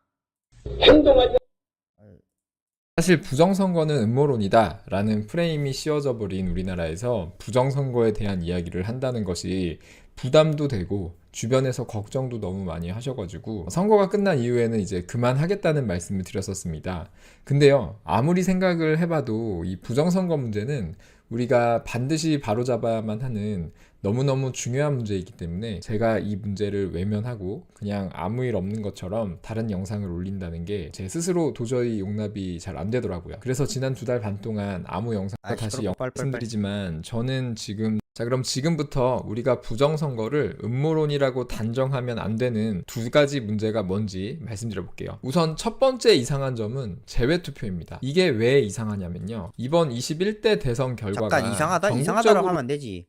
사실 부정선거는 음모론이다 라는 프레임이 씌워져 버린 우리나라에서 부정선거에 대한 이야기를 한다는 것이 부담도 되고 주변에서 걱정도 너무 많이 하셔가지고 선거가 끝난 이후에는 이제 그만하겠다는 말씀을 드렸었습니다. 근데요, 아무리 생각을 해봐도 이 부정선거 문제는 우리가 반드시 바로잡아야만 하는 너무너무 중요한 문제이기 때문에 제가 이 문제를 외면하고 그냥 아무 일 없는 것처럼 다른 영상을 올린다는 게 제 스스로 도저히 용납이 잘 안 되더라고요. 그래서 지난 2달 반 동안 아무 영상 다시 말씀드리지만 저는 지금 그럼 지금부터 우리가 부정선거를 음모론이라고 단정하면 안 되는 2가지 문제가 뭔지 말씀드려 볼게요. 우선 첫 번째 이상한 점은 제외투표입니다. 이게 왜 이상하냐면요, 이번 21대 대선 결과가 잠깐 이상하다고 하면 안 되지.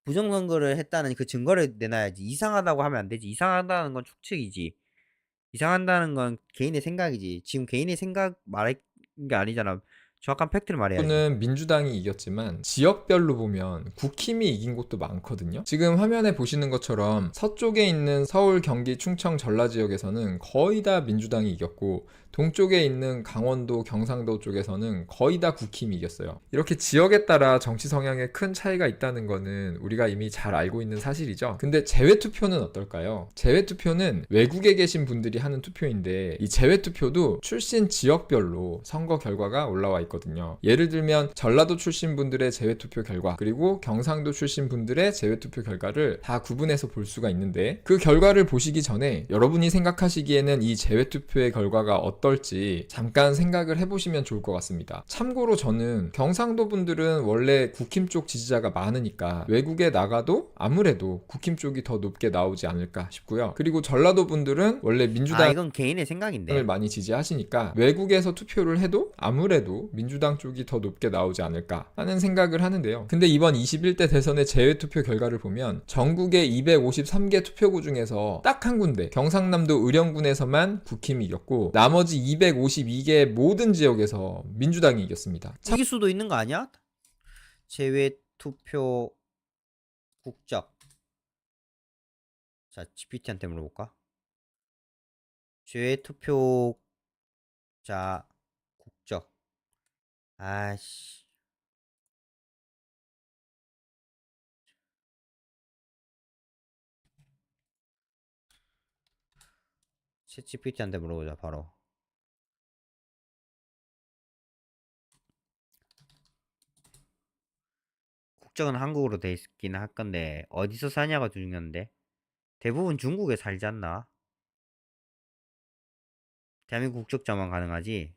부정선거를 했다는 그 증거를 내놔야지. 이상하다고 하면 안 되지. 이상하다는 건 추측이지. 이상한다는 건 개인의 생각이지. 지금 개인의 생각 말한 게 아니잖아. 정확한 팩트를 말해야지. 는 민주당이 이겼지만 지역별로 보면 국힘이 이긴 곳도 많거든요. 지금 화면에 보시는 것처럼 서쪽에 있는 서울, 경기, 충청, 전라 지역에서는 거의 다 민주당이 이겼고 동쪽에 있는 강원도, 경상도 쪽에서는 거의 다 국힘이 이겼어요. 이렇게 지역에 따라 정치 성향에 큰 차이가 있다는 거는 우리가 이미 잘 알고 있는 사실이죠. 근데 제외투표는 어떨까요? 제외투표는 외국에 계신 분들이 하는 투표인데 이 제외투표도 출신 지역별로 선거 결과가 올라와 있거든요. 예를 들면 전라도 출신 분들의 제외투표 결과, 그리고 경상도 출신 분들의 제외투표 결과를 다 구분해서 볼 수가 있는데, 그 결과를 보시기 전에 여러분이 생각하시기에는 이 제외투표의 결과가 어떨지 잠깐 생각을 해보시면 좋을 것 같습니다. 참고로 저는 경상도 분들은 원래 국힘 쪽 지지자가 많으니까 외국에 나가도 아무래도 국힘 쪽이 더 높게 나오지 않을까 싶고요. 그리고 전라도 분들은 원래 민주당 이건 개인의 생각인데. 많이 지지하시니까 외국에서 투표를 해도 아무래도 민주당 쪽이 더 높게 나오지 않을까 하는 생각을 하는데요. 근데 이번 21대 대선의 제외투표 결과를 보면 전국의 253개 투표구 중에서 딱 한 군데, 경상남도 의령군에서만 국힘이 이겼고 나머지 252개의 모든 지역에서 민주당이 이겼습니다. 이길 수도 있는 거 아니야? 제외투표 국적. 자, GPT한테 물어볼까? 제외투표자 국적. 아씨. 챗GPT한테 물어보자 바로. 국적은 한국으로 돼 있긴 할 건데 어디서 사냐가 중요한데. 대부분 중국에 살지 않나? 대한민국 국적자만 가능하지.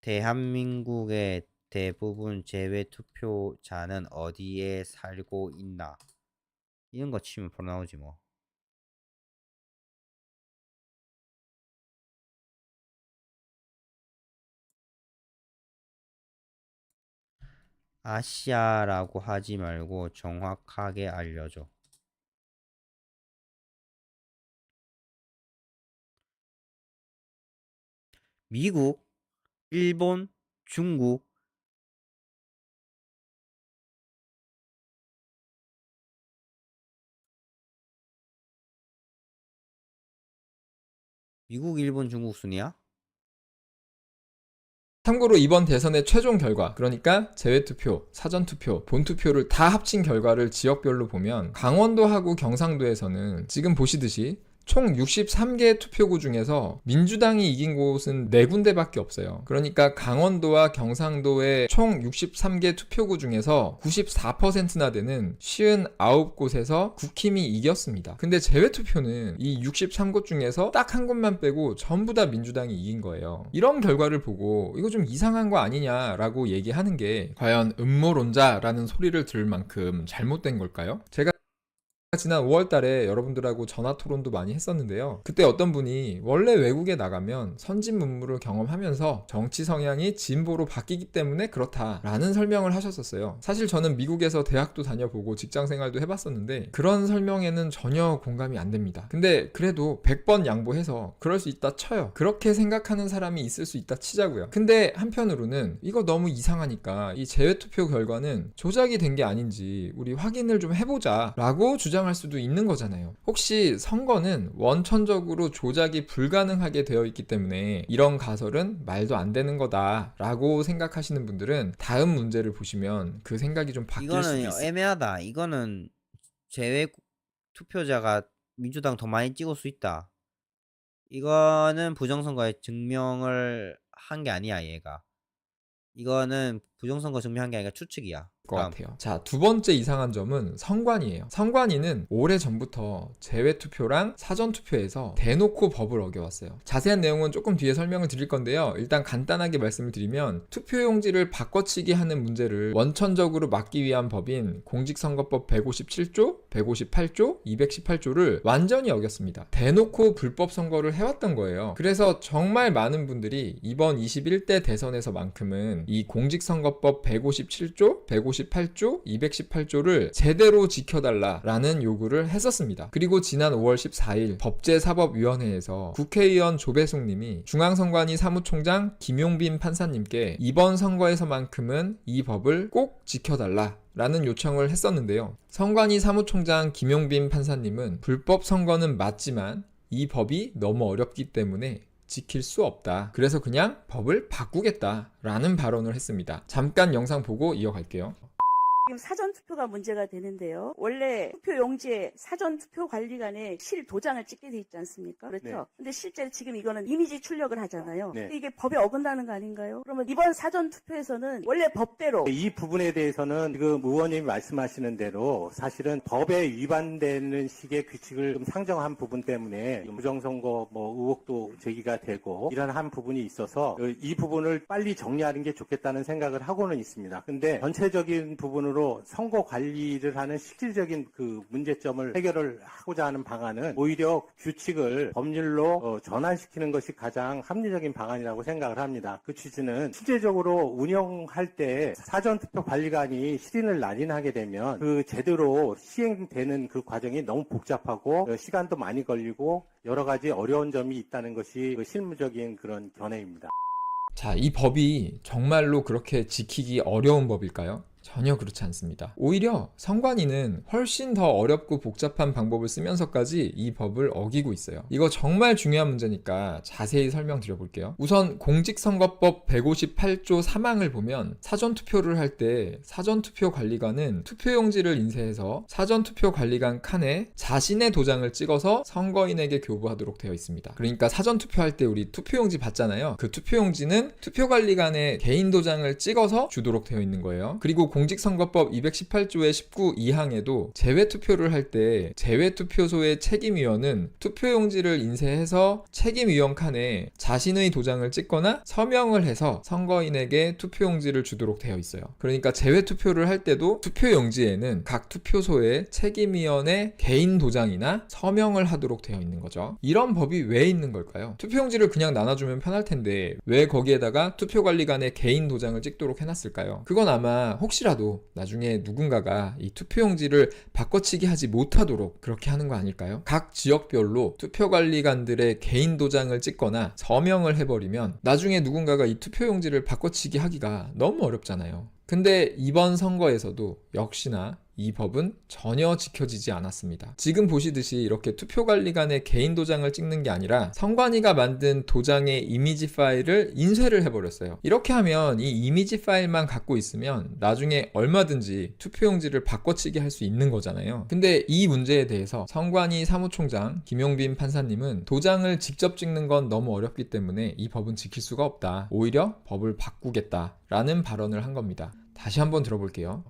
대한민국의 대부분 제외투표자는 어디에 살고 있나? 이런 거 치면 바로 나오지 뭐. 아시아라고 하지 말고 정확하게 알려줘. 미국, 일본, 중국. 미국, 일본, 중국 순이야? 참고로 이번 대선의 최종 결과, 그러니까 제외투표, 사전투표, 본투표를 다 합친 결과를 지역별로 보면 강원도하고 경상도에서는 지금 보시듯이 총 63개 투표구 중에서 민주당이 이긴 곳은 4군데밖에 없어요. 그러니까 강원도와 경상도의 총 63개 투표구 중에서 94%나 되는 59곳에서 국힘이 이겼습니다. 근데 제외투표는 이 63곳 중에서 딱 한 곳만 빼고 전부 다 민주당이 이긴 거예요. 이런 결과를 보고 이거 좀 이상한 거 아니냐라고 얘기하는 게 과연 음모론자라는 소리를 들을 만큼 잘못된 걸까요? 제가 지난 5월 달에 여러분들하고 전화 토론도 많이 했었는데요. 그때 어떤 분이 원래 외국에 나가면 선진 문물을 경험하면서 정치 성향이 진보로 바뀌기 때문에 그렇다라는 설명을 하셨었어요. 사실 저는 미국에서 대학도 다녀보고 직장 생활도 해봤었는데 그런 설명에는 전혀 공감이 안 됩니다. 근데 그래도 100번 양보해서 그럴 수 있다 쳐요. 그렇게 생각하는 사람이 있을 수 있다 치자고요. 근데 한편으로는 이거 너무 이상하니까 이 재외투표 결과는 조작이 된 게 아닌지 우리 확인을 좀 해보자 라고 주장할 수도 있는 거잖아요. 혹시 선거는 원천적으로 조작이 불가능하게 되어 있기 때문에 이런 가설은 말도 안 되는 거다 라고 생각하시는 분들은 다음 문제를 보시면 그 생각이 좀 바뀔 수도 이거는 있어요. 애매하다. 이거는 제외 투표자가 민주당 더 많이 찍을 수 있다. 이거는 부정선거에 증명을 한 게 아니야, 얘가. 이거는 부정선거 증명한 게 아니라 추측이야. 것 같아요. 자, 두 번째 이상한 점은 선관위예요. 선관위는 오래전부터 재외투표랑 사전투표에서 대놓고 법을 어겨왔어요. 자세한 내용은 조금 뒤에 설명을 드릴 건데요. 일단 간단하게 말씀을 드리면 투표용지를 바꿔치기 하는 문제를 원천적으로 막기 위한 법인 공직선거법 157조, 158조, 218조를 완전히 어겼습니다. 대놓고 불법 선거를 해왔던 거예요. 그래서 정말 많은 분들이 이번 21대 대선에서만큼은 이 공직선거법 157조, 158조, 218조를 제대로 지켜달라라는 요구를 했었습니다. 그리고 지난 5월 14일 법제사법위원회에서 국회의원 조배숙 님이 중앙선관위 사무총장 김용빈 판사님께 이번 선거에서만큼은 이 법을 꼭 지켜달라 라는 요청을 했었는데요. 선관위 사무총장 김용빈 판사님은 불법 선거는 맞지만 이 법이 너무 어렵기 때문에 지킬 수 없다. 그래서 그냥 법을 바꾸겠다라는 발언을 했습니다. 잠깐 영상 보고 이어갈게요. 지금 사전투표가 문제가 되는데요. 원래 투표용지에 사전투표관리관에 실 도장을 찍게 돼 있지 않습니까? 그렇죠? 네. 근데 실제로 지금 이거는 이미지 출력을 하잖아요. 네. 근데 이게 법에 어긋나는 거 아닌가요? 그러면 이번 사전투표에서는 원래 법대로 이 부분에 대해서는 지금 의원님이 말씀하시는 대로 사실은 법에 위반되는 식의 규칙을 좀 상정한 부분 때문에 부정선거 의혹도 제기가 되고 이런 한 부분이 있어서 이 부분을 빨리 정리하는 게 좋겠다는 생각을 하고는 있습니다. 근데 전체적인 부분으로 선거 관리를 하는 실질적인 그 문제점을 해결을 하고자 하는 방안은 오히려 규칙을 법률로 전환시키는 것이 가장 합리적인 방안이라고 생각을 합니다. 그 취지는 실제적으로 운영할 때 사전투표 관리관이 실인을 날인하게 되면 그 제대로 시행되는 그 과정이 너무 복잡하고 시간도 많이 걸리고 여러 가지 어려운 점이 있다는 것이 그 실무적인 그런 견해입니다. 자, 이 법이 정말로 그렇게 지키기 어려운 법일까요? 전혀 그렇지 않습니다. 오히려 선관위는 훨씬 더 어렵고 복잡한 방법을 쓰면서까지 이 법을 어기고 있어요. 이거 정말 중요한 문제니까 자세히 설명드려 볼게요. 우선 공직선거법 158조 3항을 보면 사전투표를 할 때 사전투표관리관은 투표용지를 인쇄해서 사전투표관리관 칸에 자신의 도장을 찍어서 선거인에게 교부하도록 되어 있습니다. 그러니까 사전투표할 때 우리 투표용지 받잖아요. 그 투표용지는 투표관리관의 개인 도장을 찍어서 주도록 되어 있는 거예요. 그리고 공직선거법 218조의 19 2항에도 재외투표를 할 때 재외투표소의 책임위원은 투표용지를 인쇄해서 책임위원 칸에 자신의 도장을 찍거나 서명을 해서 선거인에게 투표용지를 주도록 되어 있어요. 그러니까 재외투표를 할 때도 투표용지에는 각 투표소의 책임위원의 개인 도장이나 서명을 하도록 되어 있는 거죠. 이런 법이 왜 있는 걸까요? 투표용지를 그냥 나눠주면 편할 텐데 왜 거기에다가 투표관리관의 개인 도장을 찍도록 해놨을까요? 그건 아마 혹시라도 나중에 누군가가 이 투표용지를 바꿔치기 하지 못하도록 그렇게 하는 거 아닐까요? 각 지역별로 투표관리관들의 개인 도장을 찍거나 서명을 해버리면 나중에 누군가가 이 투표용지를 바꿔치기 하기가 너무 어렵잖아요. 근데 이번 선거에서도 역시나 이 법은 전혀 지켜지지 않았습니다. 지금 보시듯이 이렇게 투표관리관의 개인 도장을 찍는 게 아니라 선관위가 만든 도장의 이미지 파일을 인쇄를 해버렸어요. 이렇게 하면 이 이미지 파일만 갖고 있으면 나중에 얼마든지 투표용지를 바꿔치기 할 수 있는 거잖아요. 근데 이 문제에 대해서 선관위 사무총장 김용빈 판사님은 도장을 직접 찍는 건 너무 어렵기 때문에 이 법은 지킬 수가 없다. 오히려 법을 바꾸겠다라는 발언을 한 겁니다. 다시 한번 들어볼게요.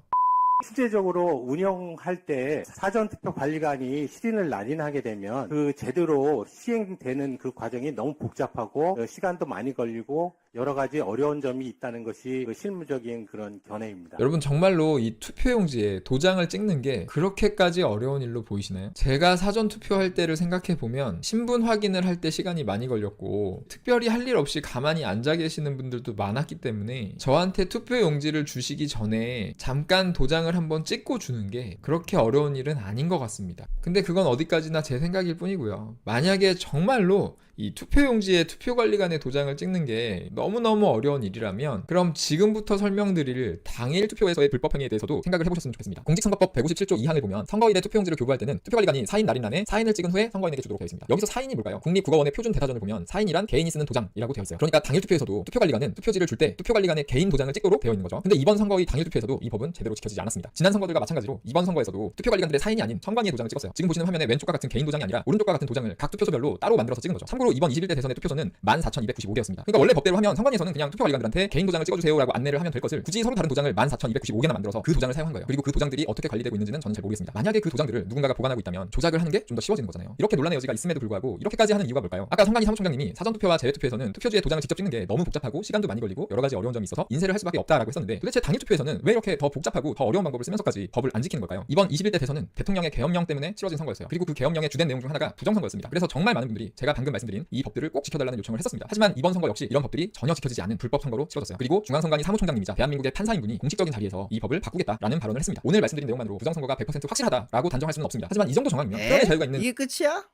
실제적으로 운영할 때 사전투표관리관이 실인을 날인하게 되면 그 제대로 시행되는 그 과정이 너무 복잡하고 시간도 많이 걸리고 여러 가지 어려운 점이 있다는 것이 그 실무적인 그런 견해입니다. 여러분 정말로 이 투표용지에 도장을 찍는 게 그렇게까지 어려운 일로 보이시나요? 제가 사전투표할 때를 생각해 보면 신분 확인을 할 때 시간이 많이 걸렸고 특별히 할 일 없이 가만히 앉아 계시는 분들도 많았기 때문에 저한테 투표용지를 주시기 전에 잠깐 도장을 한번 찍고 주는 게 그렇게 어려운 일은 아닌 것 같습니다. 근데 그건 어디까지나 제 생각일 뿐이고요. 만약에 정말로 이 투표용지에 투표관리관의 도장을 찍는 게 너무너무 어려운 일이라면 그럼 지금부터 설명드릴 당일 투표에서의 불법 행위에 대해서도 생각을 해보셨으면 좋겠습니다. 공직선거법 157조 2항을 보면 선거일에 투표용지를 교부할 때는 투표관리관이 사인 날인란에 사인을 찍은 후에 선거인에게 주도록 되어 있습니다. 여기서 사인이 뭘까요? 국립국어원의 표준 대사전을 보면 사인이란 개인이 쓰는 도장이라고 되어 있어요. 그러니까 당일 투표에서도 투표관리관은 투표지를 줄 때 투표관리관의 개인 도장을 찍도록 되어 있는 거죠. 근데 이번 선거의 당일 투표에서도 이 법은 제대로 지켜지지 않았습니다. 지난 선거들과 마찬가지로 이번 선거에서도 투표관리관들의 사인이 아닌 선관위의 도장을 찍었어요. 지금 보시는 화면에 왼쪽과 같은 개인 도장이 아니라 오른쪽과 같은 도장을 각 투표소별로 따로 만들어서 찍은 거죠. 참고로 이번 21대 대선의 투표소는 14,295개였습니다. 그러니까 원래 법대로 하면 선관위에서는 그냥 투표관리관들한테 개인 도장을 찍어주세요라고 안내를 하면 될 것을 굳이 서로 다른 도장을 14,295개나 만들어서 그 도장을 사용한 거예요. 그리고 그 도장들이 어떻게 관리되고 있는지는 저는 잘 모르겠습니다. 만약에 그 도장들을 누군가가 보관하고 있다면 조작을 하는 게 좀 더 쉬워지는 거잖아요. 이렇게 논란의 여지가 있음에도 불구하고 이렇게까지 하는 이유가 뭘까요? 아까 선관위 사무총장님이 사전투표와 재외투표에서는 투표지에 도장을 직접 찍는 게 너무 복잡하고 시간도 많이 걸리고 여러 가지 어려운 점이 있어서 인쇄를 할 수밖에 없다라고 했었는데 도대체 당일 투표에서는 왜 이렇게 더 복잡하고 더 어려운 방법을 쓰면서까지 법을 안 지키는 걸까요? 이번 21대 대선은 대통령의 계엄령 때문에 치러진 선거였어요. 그리고 그 계엄령의 주된 내용 중 하나가 부정선거였습니다. 그래서 정말 많은 분들이 제가 방금 말씀드린 이 법들을 꼭 지켜달라는 요청을 했었습니다. 하지만 이번 선거 역시 이런 법들이 전혀 지켜지지 않은 불법 선거로 치러졌어요. 그리고 중앙선관위 사무총장님이자 대한민국의 판사인 분이 공식적인 자리에서 이 법을 바꾸겠다라는 발언을 했습니다. 오늘 말씀드린 내용만으로 부정선거가 100% 확실하다라고 단정할 수는 없습니다. 하지만 이 정도 정황이면 표현의 자유가 있는 이게 끝이야?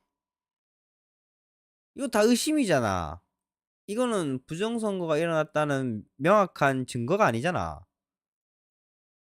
이거 다 의심이잖아. 이거는 부정선거가 일어났다는 명확한 증거가 아니잖아.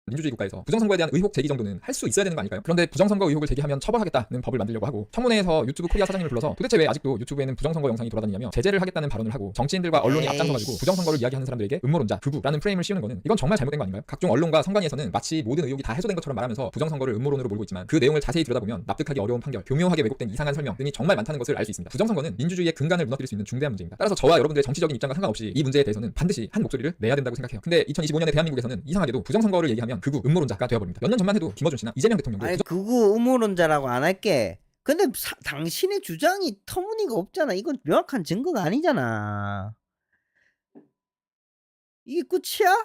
민주주의 국가에서 부정선거에 대한 의혹 제기 정도는 할 수 있어야 되는 거 아닐까요? 그런데 부정선거 의혹을 제기하면 처벌하겠다는 법을 만들려고 하고 청문회에서 유튜브 코리아 사장님을 불러서 도대체 왜 아직도 유튜브에는 부정선거 영상이 돌아다니냐며 제재를 하겠다는 발언을 하고 정치인들과 언론이 앞장서가지고 부정선거를 이야기하는 사람들에게 음모론자, 극우라는 프레임을 씌우는 거는 이건 정말 잘못된 거 아닌가요? 각종 언론과 선관위에서는 마치 모든 의혹이 다 해소된 것처럼 말하면서 부정선거를 음모론으로 몰고 있지만 그 내용을 자세히 들여다보면 납득하기 어려운 판결, 교묘하게 왜곡된 이상한 설명 등이 정말 많다는 것을 알 수 있습니다. 부정선거는 민주주의의 근간을 무너뜨릴 수 있는 중대한 문제입니다. 따라서 저와 여러분들의 정치적인 입장과 상관없이 이 문제에 대해서는 반드시 한 목소리를 내야 된다고 생각해요. 근데 2025년의 대한민국에서는 이상하게도 부정선거를 얘기하면 극우, 음모론자가 되어버립니다. 몇 년 전만 해도 김어준 씨나 이재명 대통령도 아니 그거 음모론자라고 안 할게. 근데 당신의 주장이 터무니가 없잖아. 이건 명확한 증거가 아니잖아. 이게 끝이야?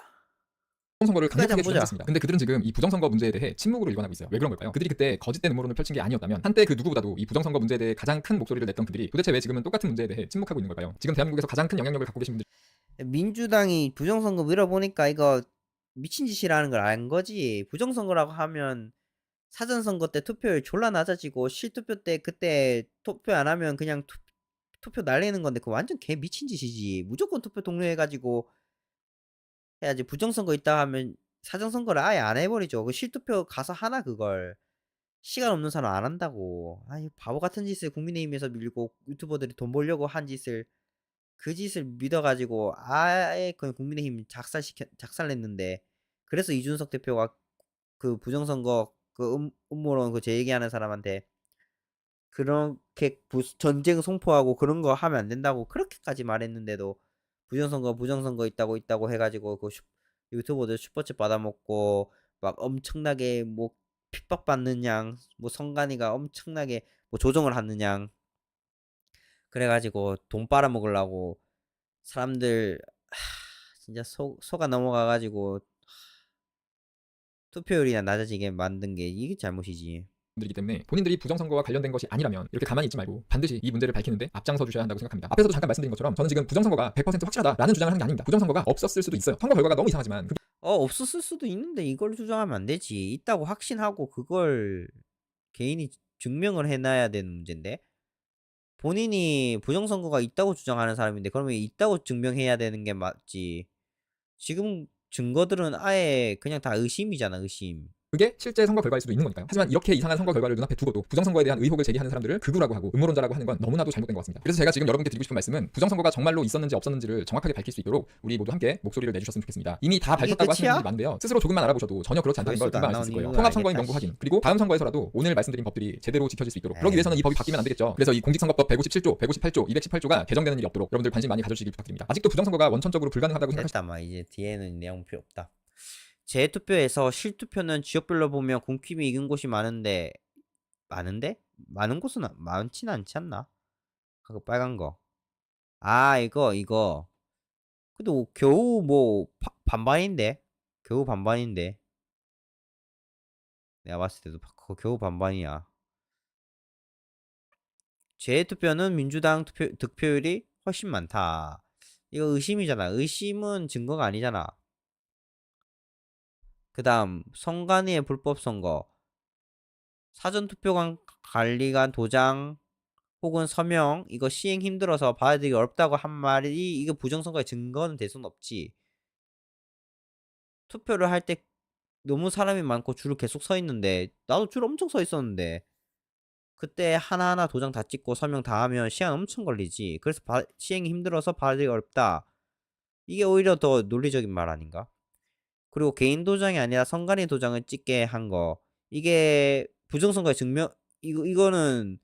부정선거를 강력하게 보자. 주장했습니다. 근데 그들은 지금 이 부정선거 문제에 대해 침묵으로 일관하고 있어요. 왜 그런 걸까요? 그들이 그때 거짓된 음모론을 펼친 게 아니었다면 한때 그 누구보다도 이 부정선거 문제에 대해 가장 큰 목소리를 냈던 그들이 도대체 왜 지금은 똑같은 문제에 대해 침묵하고 있는 걸까요? 지금 대한민국에서 가장 큰 영향력을 갖고 계신 분들 민주당이 부정선거 밀어보니까 이거 미친 짓이라는 걸 안 거지. 부정선거라고 하면 사전선거 때 투표율 졸라 낮아지고 실투표 때 그때 투표 안 하면 그냥 투표 날리는 건데 그거 완전 개 미친 짓이지. 무조건 투표 독려해가지고 해야지. 부정선거 있다 하면 사전선거를 아예 안 해버리죠. 그 실투표 가서 하나 그걸. 시간 없는 사람 안 한다고. 아니 바보 같은 짓을 국민의힘에서 밀고 유튜버들이 돈 벌려고 한 짓을 그 짓을 믿어가지고 아예 그 국민의힘 작살냈는데 그래서 이준석 대표가 그 부정선거 그 음모론 그 제 얘기하는 사람한테 그렇게 전쟁 송포하고 그런 거 하면 안 된다고 그렇게까지 말했는데도 부정선거 있다고 해가지고 그 유튜버들 슈퍼챗 받아먹고 막 엄청나게 뭐 핍박받는 양, 뭐 선관위가 엄청나게 뭐 조정을 하는 양 그래가지고 돈 빨아먹으려고 사람들 진짜 속아 넘어가가지고 투표율이나 낮아지게 만든 게 이게 잘못이지. 이기 때문에 본인들이 부정선거와 관련된 것이 아니라면 이렇게 가만히 있지 말고 반드시 이 문제를 밝히는데 앞장서 주셔야 한다고 생각합니다. 앞에서도 잠깐 말씀드린 것처럼 저는 지금 부정선거가 100% 확실하다라는 주장을 하는 게 아닙니다. 부정선거가 없었을 수도 있어요. 선거 결과가 너무 이상하지만 없었을 수도 있는데 이걸 주장하면 안 되지. 있다고 확신하고 그걸 개인이 증명을 해놔야 되는 문제인데 본인이 부정선거가 있다고 주장하는 사람인데 그러면 있다고 증명해야 되는 게 맞지. 지금 증거들은 아예 그냥 다 의심이잖아. 의심. 그게 실제 선거 결과일 수도 있는 거니까요. 하지만 이렇게 이상한 선거 결과를 눈앞에 두고도 부정선거에 대한 의혹을 제기하는 사람들을 극우라고 하고 음모론자라고 하는 건 너무나도 잘못된 것 같습니다. 그래서 제가 지금 여러분께 드리고 싶은 말씀은 부정선거가 정말로 있었는지 없었는지를 정확하게 밝힐 수 있도록 우리 모두 함께 목소리를 내주셨으면 좋겠습니다. 이미 다 밝혔다고 하시는 분들이 많은데요. 스스로 조금만 알아보셔도 전혀 그렇지 않다는 걸 금방 알 수 있을 거예요. 통합선거인 명부 확인, 그리고 다음 선거에서라도 오늘 말씀드린 법들이 제대로 지켜질 수 있도록 그러기 위해서는 이 법이 바뀌면 안 되겠죠. 그래서 이 공직선거법 157조, 158조, 218조가 개정되는 일이 없도록 여러분들 관심 많이 가져주시기 부탁드립니다. 아직도 부정선거가 원천적으로 불가능하다고 생각하시나요? 이제 뒤에는 내용 필요 없다. 재투표에서 실투표는 지역별로 보면 군킴이 이긴 곳이 많은데 많은 곳은 많진 않지 않나? 그거 빨간 거. 아 이거. 근데 겨우 뭐 반반인데. 겨우 반반인데. 내가 봤을 때도 그거 겨우 반반이야. 재투표는 민주당 득표율이 훨씬 많다. 이거 의심이잖아. 의심은 증거가 아니잖아. 그 다음 선관위의 불법 선거, 사전투표관 관리관 도장 혹은 서명 이거 시행 힘들어서 받아들이기 어렵다고 한 말이 이거 부정선거의 증거는 될 수는 없지. 투표를 할 때 너무 사람이 많고 줄을 계속 서 있는데 나도 줄 엄청 서 있었는데 그때 하나하나 도장 다 찍고 서명 다 하면 시간 엄청 걸리지. 그래서 시행이 힘들어서 받아들이기 어렵다. 이게 오히려 더 논리적인 말 아닌가? 그리고 개인 도장이 아니라 선관위 도장을 찍게 한 거. 이게 부정선거의 증명, 이거는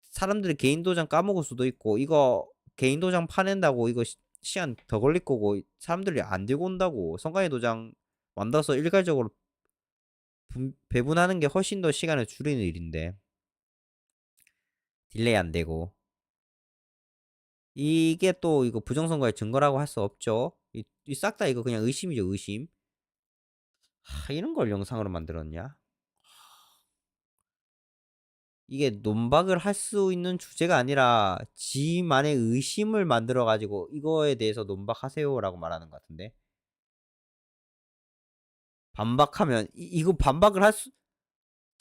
사람들이 개인 도장 까먹을 수도 있고, 이거 개인 도장 파낸다고 이거 시간 더 걸릴 거고, 사람들이 안 들고 온다고. 선관위 도장 만들어서 일괄적으로 배분하는 게 훨씬 더 시간을 줄이는 일인데. 딜레이 안 되고. 이게 또 이거 부정선거의 증거라고 할 수 없죠. 이 싹 다 이거 그냥 의심이죠, 의심. 이런 걸 영상으로 만들었냐? 이게 논박을 할 수 있는 주제가 아니라 지만의 의심을 만들어 가지고 이거에 대해서 논박하세요라고 말하는 것 같은데. 반박하면 이거 반박을 할 수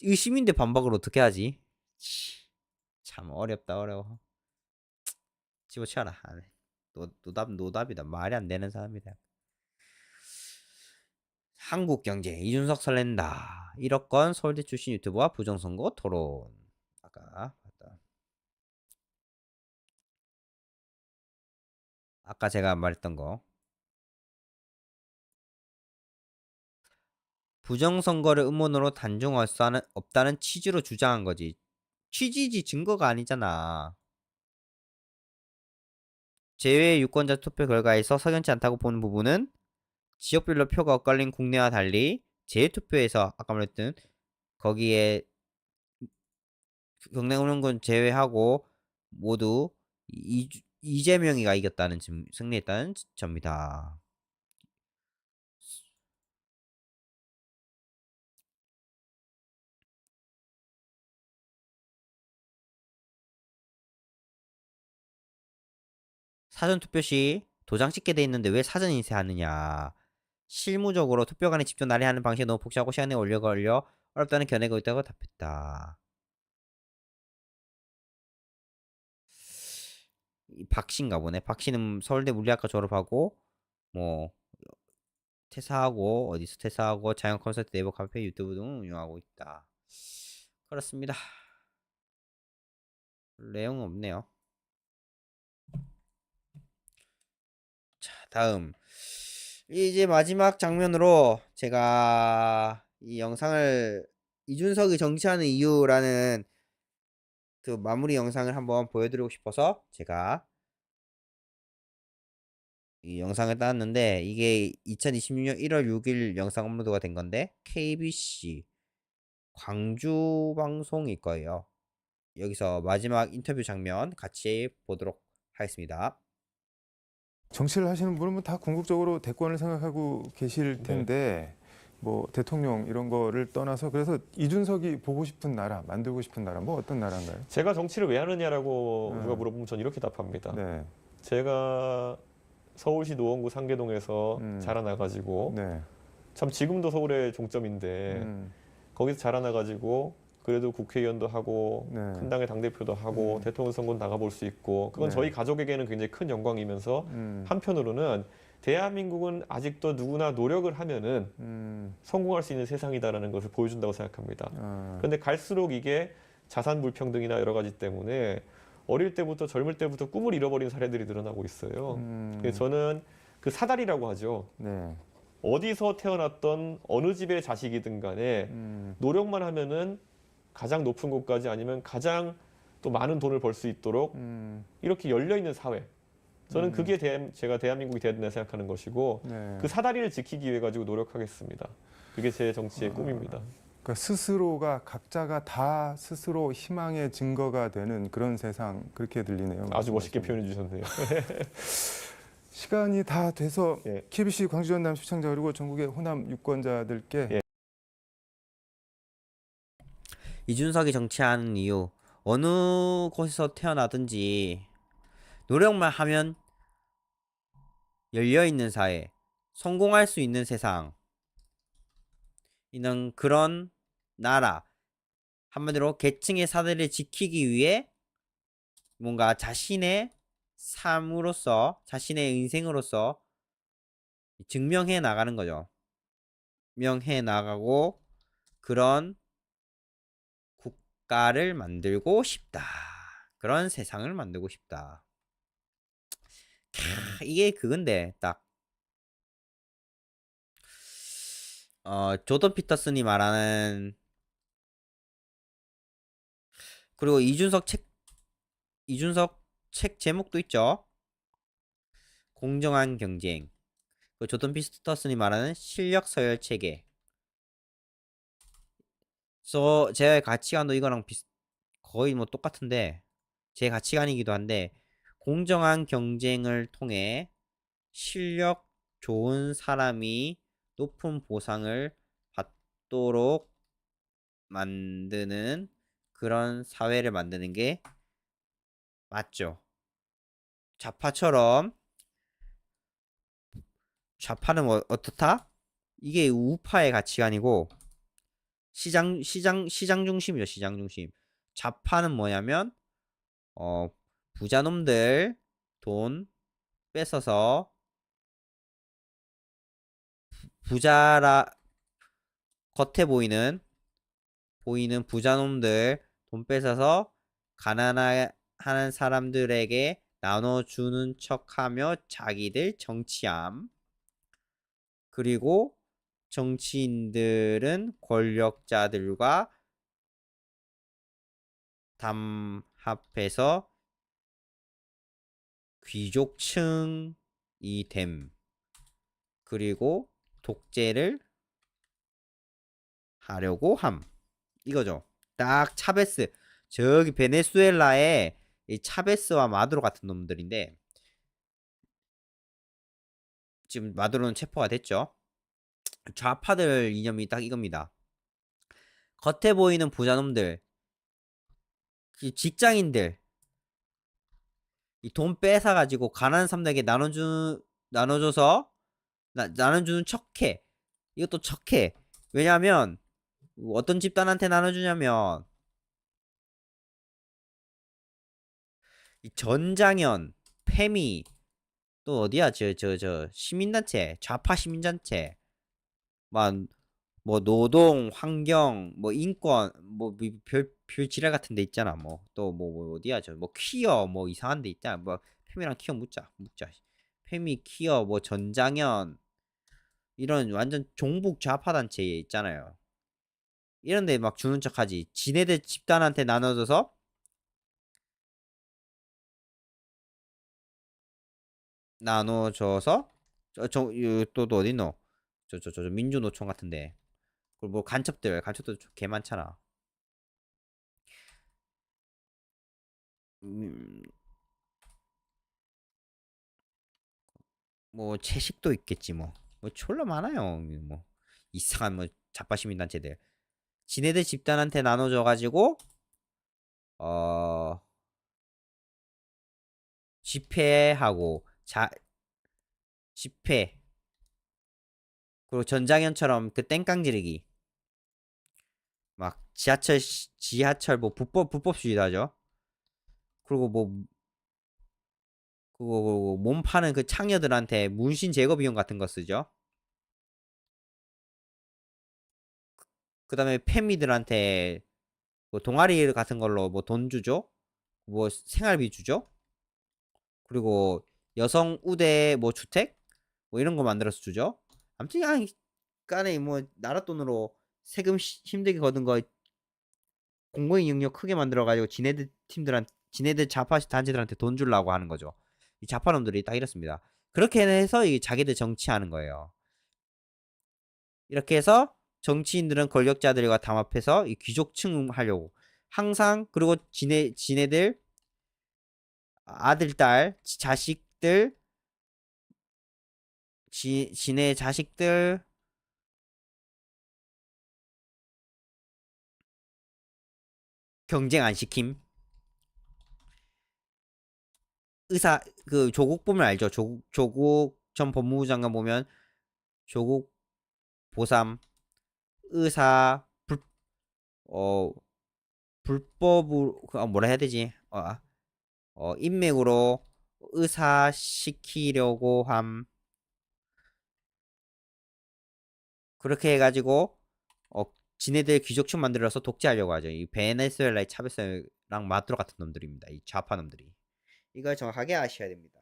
의심인데 반박을 어떻게 하지? 참 어렵다 어려워. 집어치워라. 노답이다. 말이 안 되는 사람이다. 한국경제 이준석 설렌다. 1억 건 서울대 출신 유튜버와 부정선거 토론. 아까 제가 말했던 거. 부정선거를 음모론으로 단정할 수 없다는 취지로 주장한 거지. 취지지 증거가 아니잖아. 제외 유권자 투표 결과에서 석연치 않다고 보는 부분은 지역별로 표가 엇갈린 국내와 달리 재투표에서 아까 말했던 거기에 경남은행군 제외하고 모두 이재명이가 이겼다는 승리했다는 점이다. 사전투표 시 도장 찍게 돼 있는데 왜 사전 인쇄하느냐. 실무적으로 투표관에 직접 날이하는 방식이 너무 복잡하고 시간에 오래 걸려 어렵다는 견해가 있다고 답했다. 박씨인가 보네. 박씨는 서울대 물리학과 졸업하고 뭐 퇴사하고 어디서 퇴사하고 자연 콘서트 네이버 카페 유튜브 등 운영하고 있다. 그렇습니다. 내용은 없네요. 자, 다음 이제 마지막 장면으로 제가 이 영상을 이준석이 정치하는 이유라는 그 마무리 영상을 한번 보여드리고 싶어서 제가 이 영상을 따왔는데 이게 2026년 1월 6일 영상 업로드가 된 건데 KBC 광주 방송일 거예요. 여기서 마지막 인터뷰 장면 같이 보도록 하겠습니다. 정치를 하시는 분은 다 궁극적으로 대권을 생각하고 계실 텐데 뭐 대통령 이런 거를 떠나서 그래서 이준석이 보고 싶은 나라, 만들고 싶은 나라 뭐 어떤 나라인가요? 제가 정치를 왜 하느냐라고 누가 물어보면 전 이렇게 답합니다. 제가 서울시 노원구 상계동에서 자라나가지고 참 지금도 서울의 종점인데 거기서 자라나가지고 그래도 국회의원도 하고 큰 당의 당대표도 하고 대통령 선거 나가볼 수 있고 그건 저희 가족에게는 굉장히 큰 영광이면서 한편으로는 대한민국은 아직도 누구나 노력을 하면은 성공할 수 있는 세상이다라는 것을 보여준다고 생각합니다. 그런데 갈수록 이게 자산 불평등이나 여러 가지 때문에 어릴 때부터 젊을 때부터 꿈을 잃어버린 사례들이 늘어나고 있어요. 그래서 저는 그 사다리라고 하죠. 네. 어디서 태어났던 어느 집의 자식이든 간에 노력만 하면은 가장 높은 곳까지 아니면 가장 또 많은 돈을 벌 수 있도록 이렇게 열려있는 사회. 저는 그게 제가 대한민국이 돼야 된다 생각하는 것이고 네. 그 사다리를 지키기 위해 가지고 노력하겠습니다. 그게 제 정치의 꿈입니다. 그러니까 스스로가 각자가 다 스스로 희망의 증거가 되는 그런 세상 그렇게 들리네요. 아주 멋있게 표현해 주셨네요. 시간이 다 돼서 예. KBC 광주 전남 시청자 그리고 전국의 호남 유권자들께 예. 이준석이 정치하는 이유, 어느 곳에서 태어나든지 노력만 하면 열려있는 사회, 성공할 수 있는 세상, 이런 그런 나라, 한마디로 계층의 사대를 지키기 위해 뭔가 자신의 삶으로서, 자신의 인생으로서 증명해 나가는 거죠. 증명해 나가고 그런 국가를 만들고 싶다. 그런 세상을 만들고 싶다. 이게 그건데 딱 조던 피터슨이 말하는, 그리고 이준석 책 제목도 있죠. 공정한 경쟁. 그 조던 피터슨이 말하는 실력 서열 체계. 제 가치관도 이거랑 거의 뭐 똑같은데, 제 가치관이기도 한데, 공정한 경쟁을 통해 실력 좋은 사람이 높은 보상을 받도록 만드는 그런 사회를 만드는 게 맞죠. 좌파는 어떻다? 이게 우파의 가치관이고 시장 중심이죠. 시장 중심. 좌파는 뭐냐면 부자놈들 돈 뺏어서 겉에 보이는 부자놈들 돈 뺏어서 가난한 사람들에게 나눠주는 척하며 자기들 정치함. 그리고 정치인들은 권력자들과 담합해서 귀족층이 됨. 그리고 독재를 하려고 함. 이거죠. 딱 차베스. 저기 베네수엘라의 이 차베스와 마두로 같은 놈들인데, 지금 마두로는 체포가 됐죠. 좌파들 이념이 딱 이겁니다. 겉에 보이는 부자놈들, 직장인들, 이 돈 뺏어가지고 가난한 사람들에게 나눠줘서 나눠주는 척해. 이것도 척해. 왜냐하면 어떤 집단한테 나눠주냐면 이 전장현, 페미, 또 어디야 저 시민단체, 좌파 시민단체, 뭐 노동, 환경, 뭐 인권, 뭐 별 지랄 같은 데 있잖아. 뭐 또 뭐 어디야 뭐 퀴어, 뭐 이상한 데 있잖아. 뭐 페미랑 퀴어 묻자. 페미, 퀴어, 뭐 전장현, 이런 완전 종북 좌파 단체 있잖아요. 이런데 막 주는 척하지. 지네들 집단한테 나눠줘서 또 어디 있노? 저 민주노총 같은데. 그리고 뭐 간첩도 개 많잖아. 뭐 채식도 있겠지 뭐 졸라 많아요. 뭐 이상한 뭐 좌파 시민단체들 지네들 집단한테 나눠줘가지고 집회하고 집회, 그리고 전장현처럼 그 땡깡 지르기, 막 지하철 뭐 불법 시위도 하죠. 그리고 뭐 그거 몸 파는 그 창녀들한테 문신 제거 비용 같은 거 쓰죠. 그다음에 패미들한테 뭐 동아리 같은 걸로 뭐 돈 주죠. 뭐 생활비 주죠. 그리고 여성 우대 뭐 주택 뭐 이런 거 만들어서 주죠. 아무튼 간에 뭐 나라 돈으로 세금 힘들게 거둔 거 공공의 영역 크게 만들어 가지고 지네들 좌파 단체들한테 돈 주려고 하는 거죠. 이 좌파놈들이 딱 이렇습니다. 그렇게 해서 이 자기들 정치하는 거예요. 이렇게 해서 정치인들은 권력자들과 담합해서 이 귀족층 하려고 항상 그리고 지네들 아들, 딸, 자식들 지네 자식들 경쟁 안 시킴. 의사 그 조국 보면 알죠. 조국 전 법무부 장관 보면 조국 보삼 의사 불법으로 뭐라 해야 되지? 인맥으로 의사 시키려고 함. 그렇게 해가지고 지네들 귀족층 만들어서 독재하려고 하죠. 이 베네수엘라의 차베스랑 마두로 같은 놈들입니다. 이 좌파 놈들이. 이걸 정확하게 아셔야 됩니다.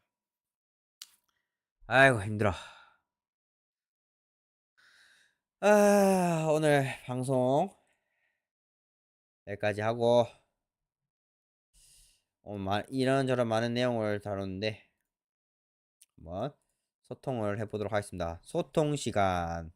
아이고 힘들어. 오늘 방송 여기까지 하고 이런저런 많은 내용을 다뤘는데 한번 소통을 해보도록 하겠습니다. 소통 시간.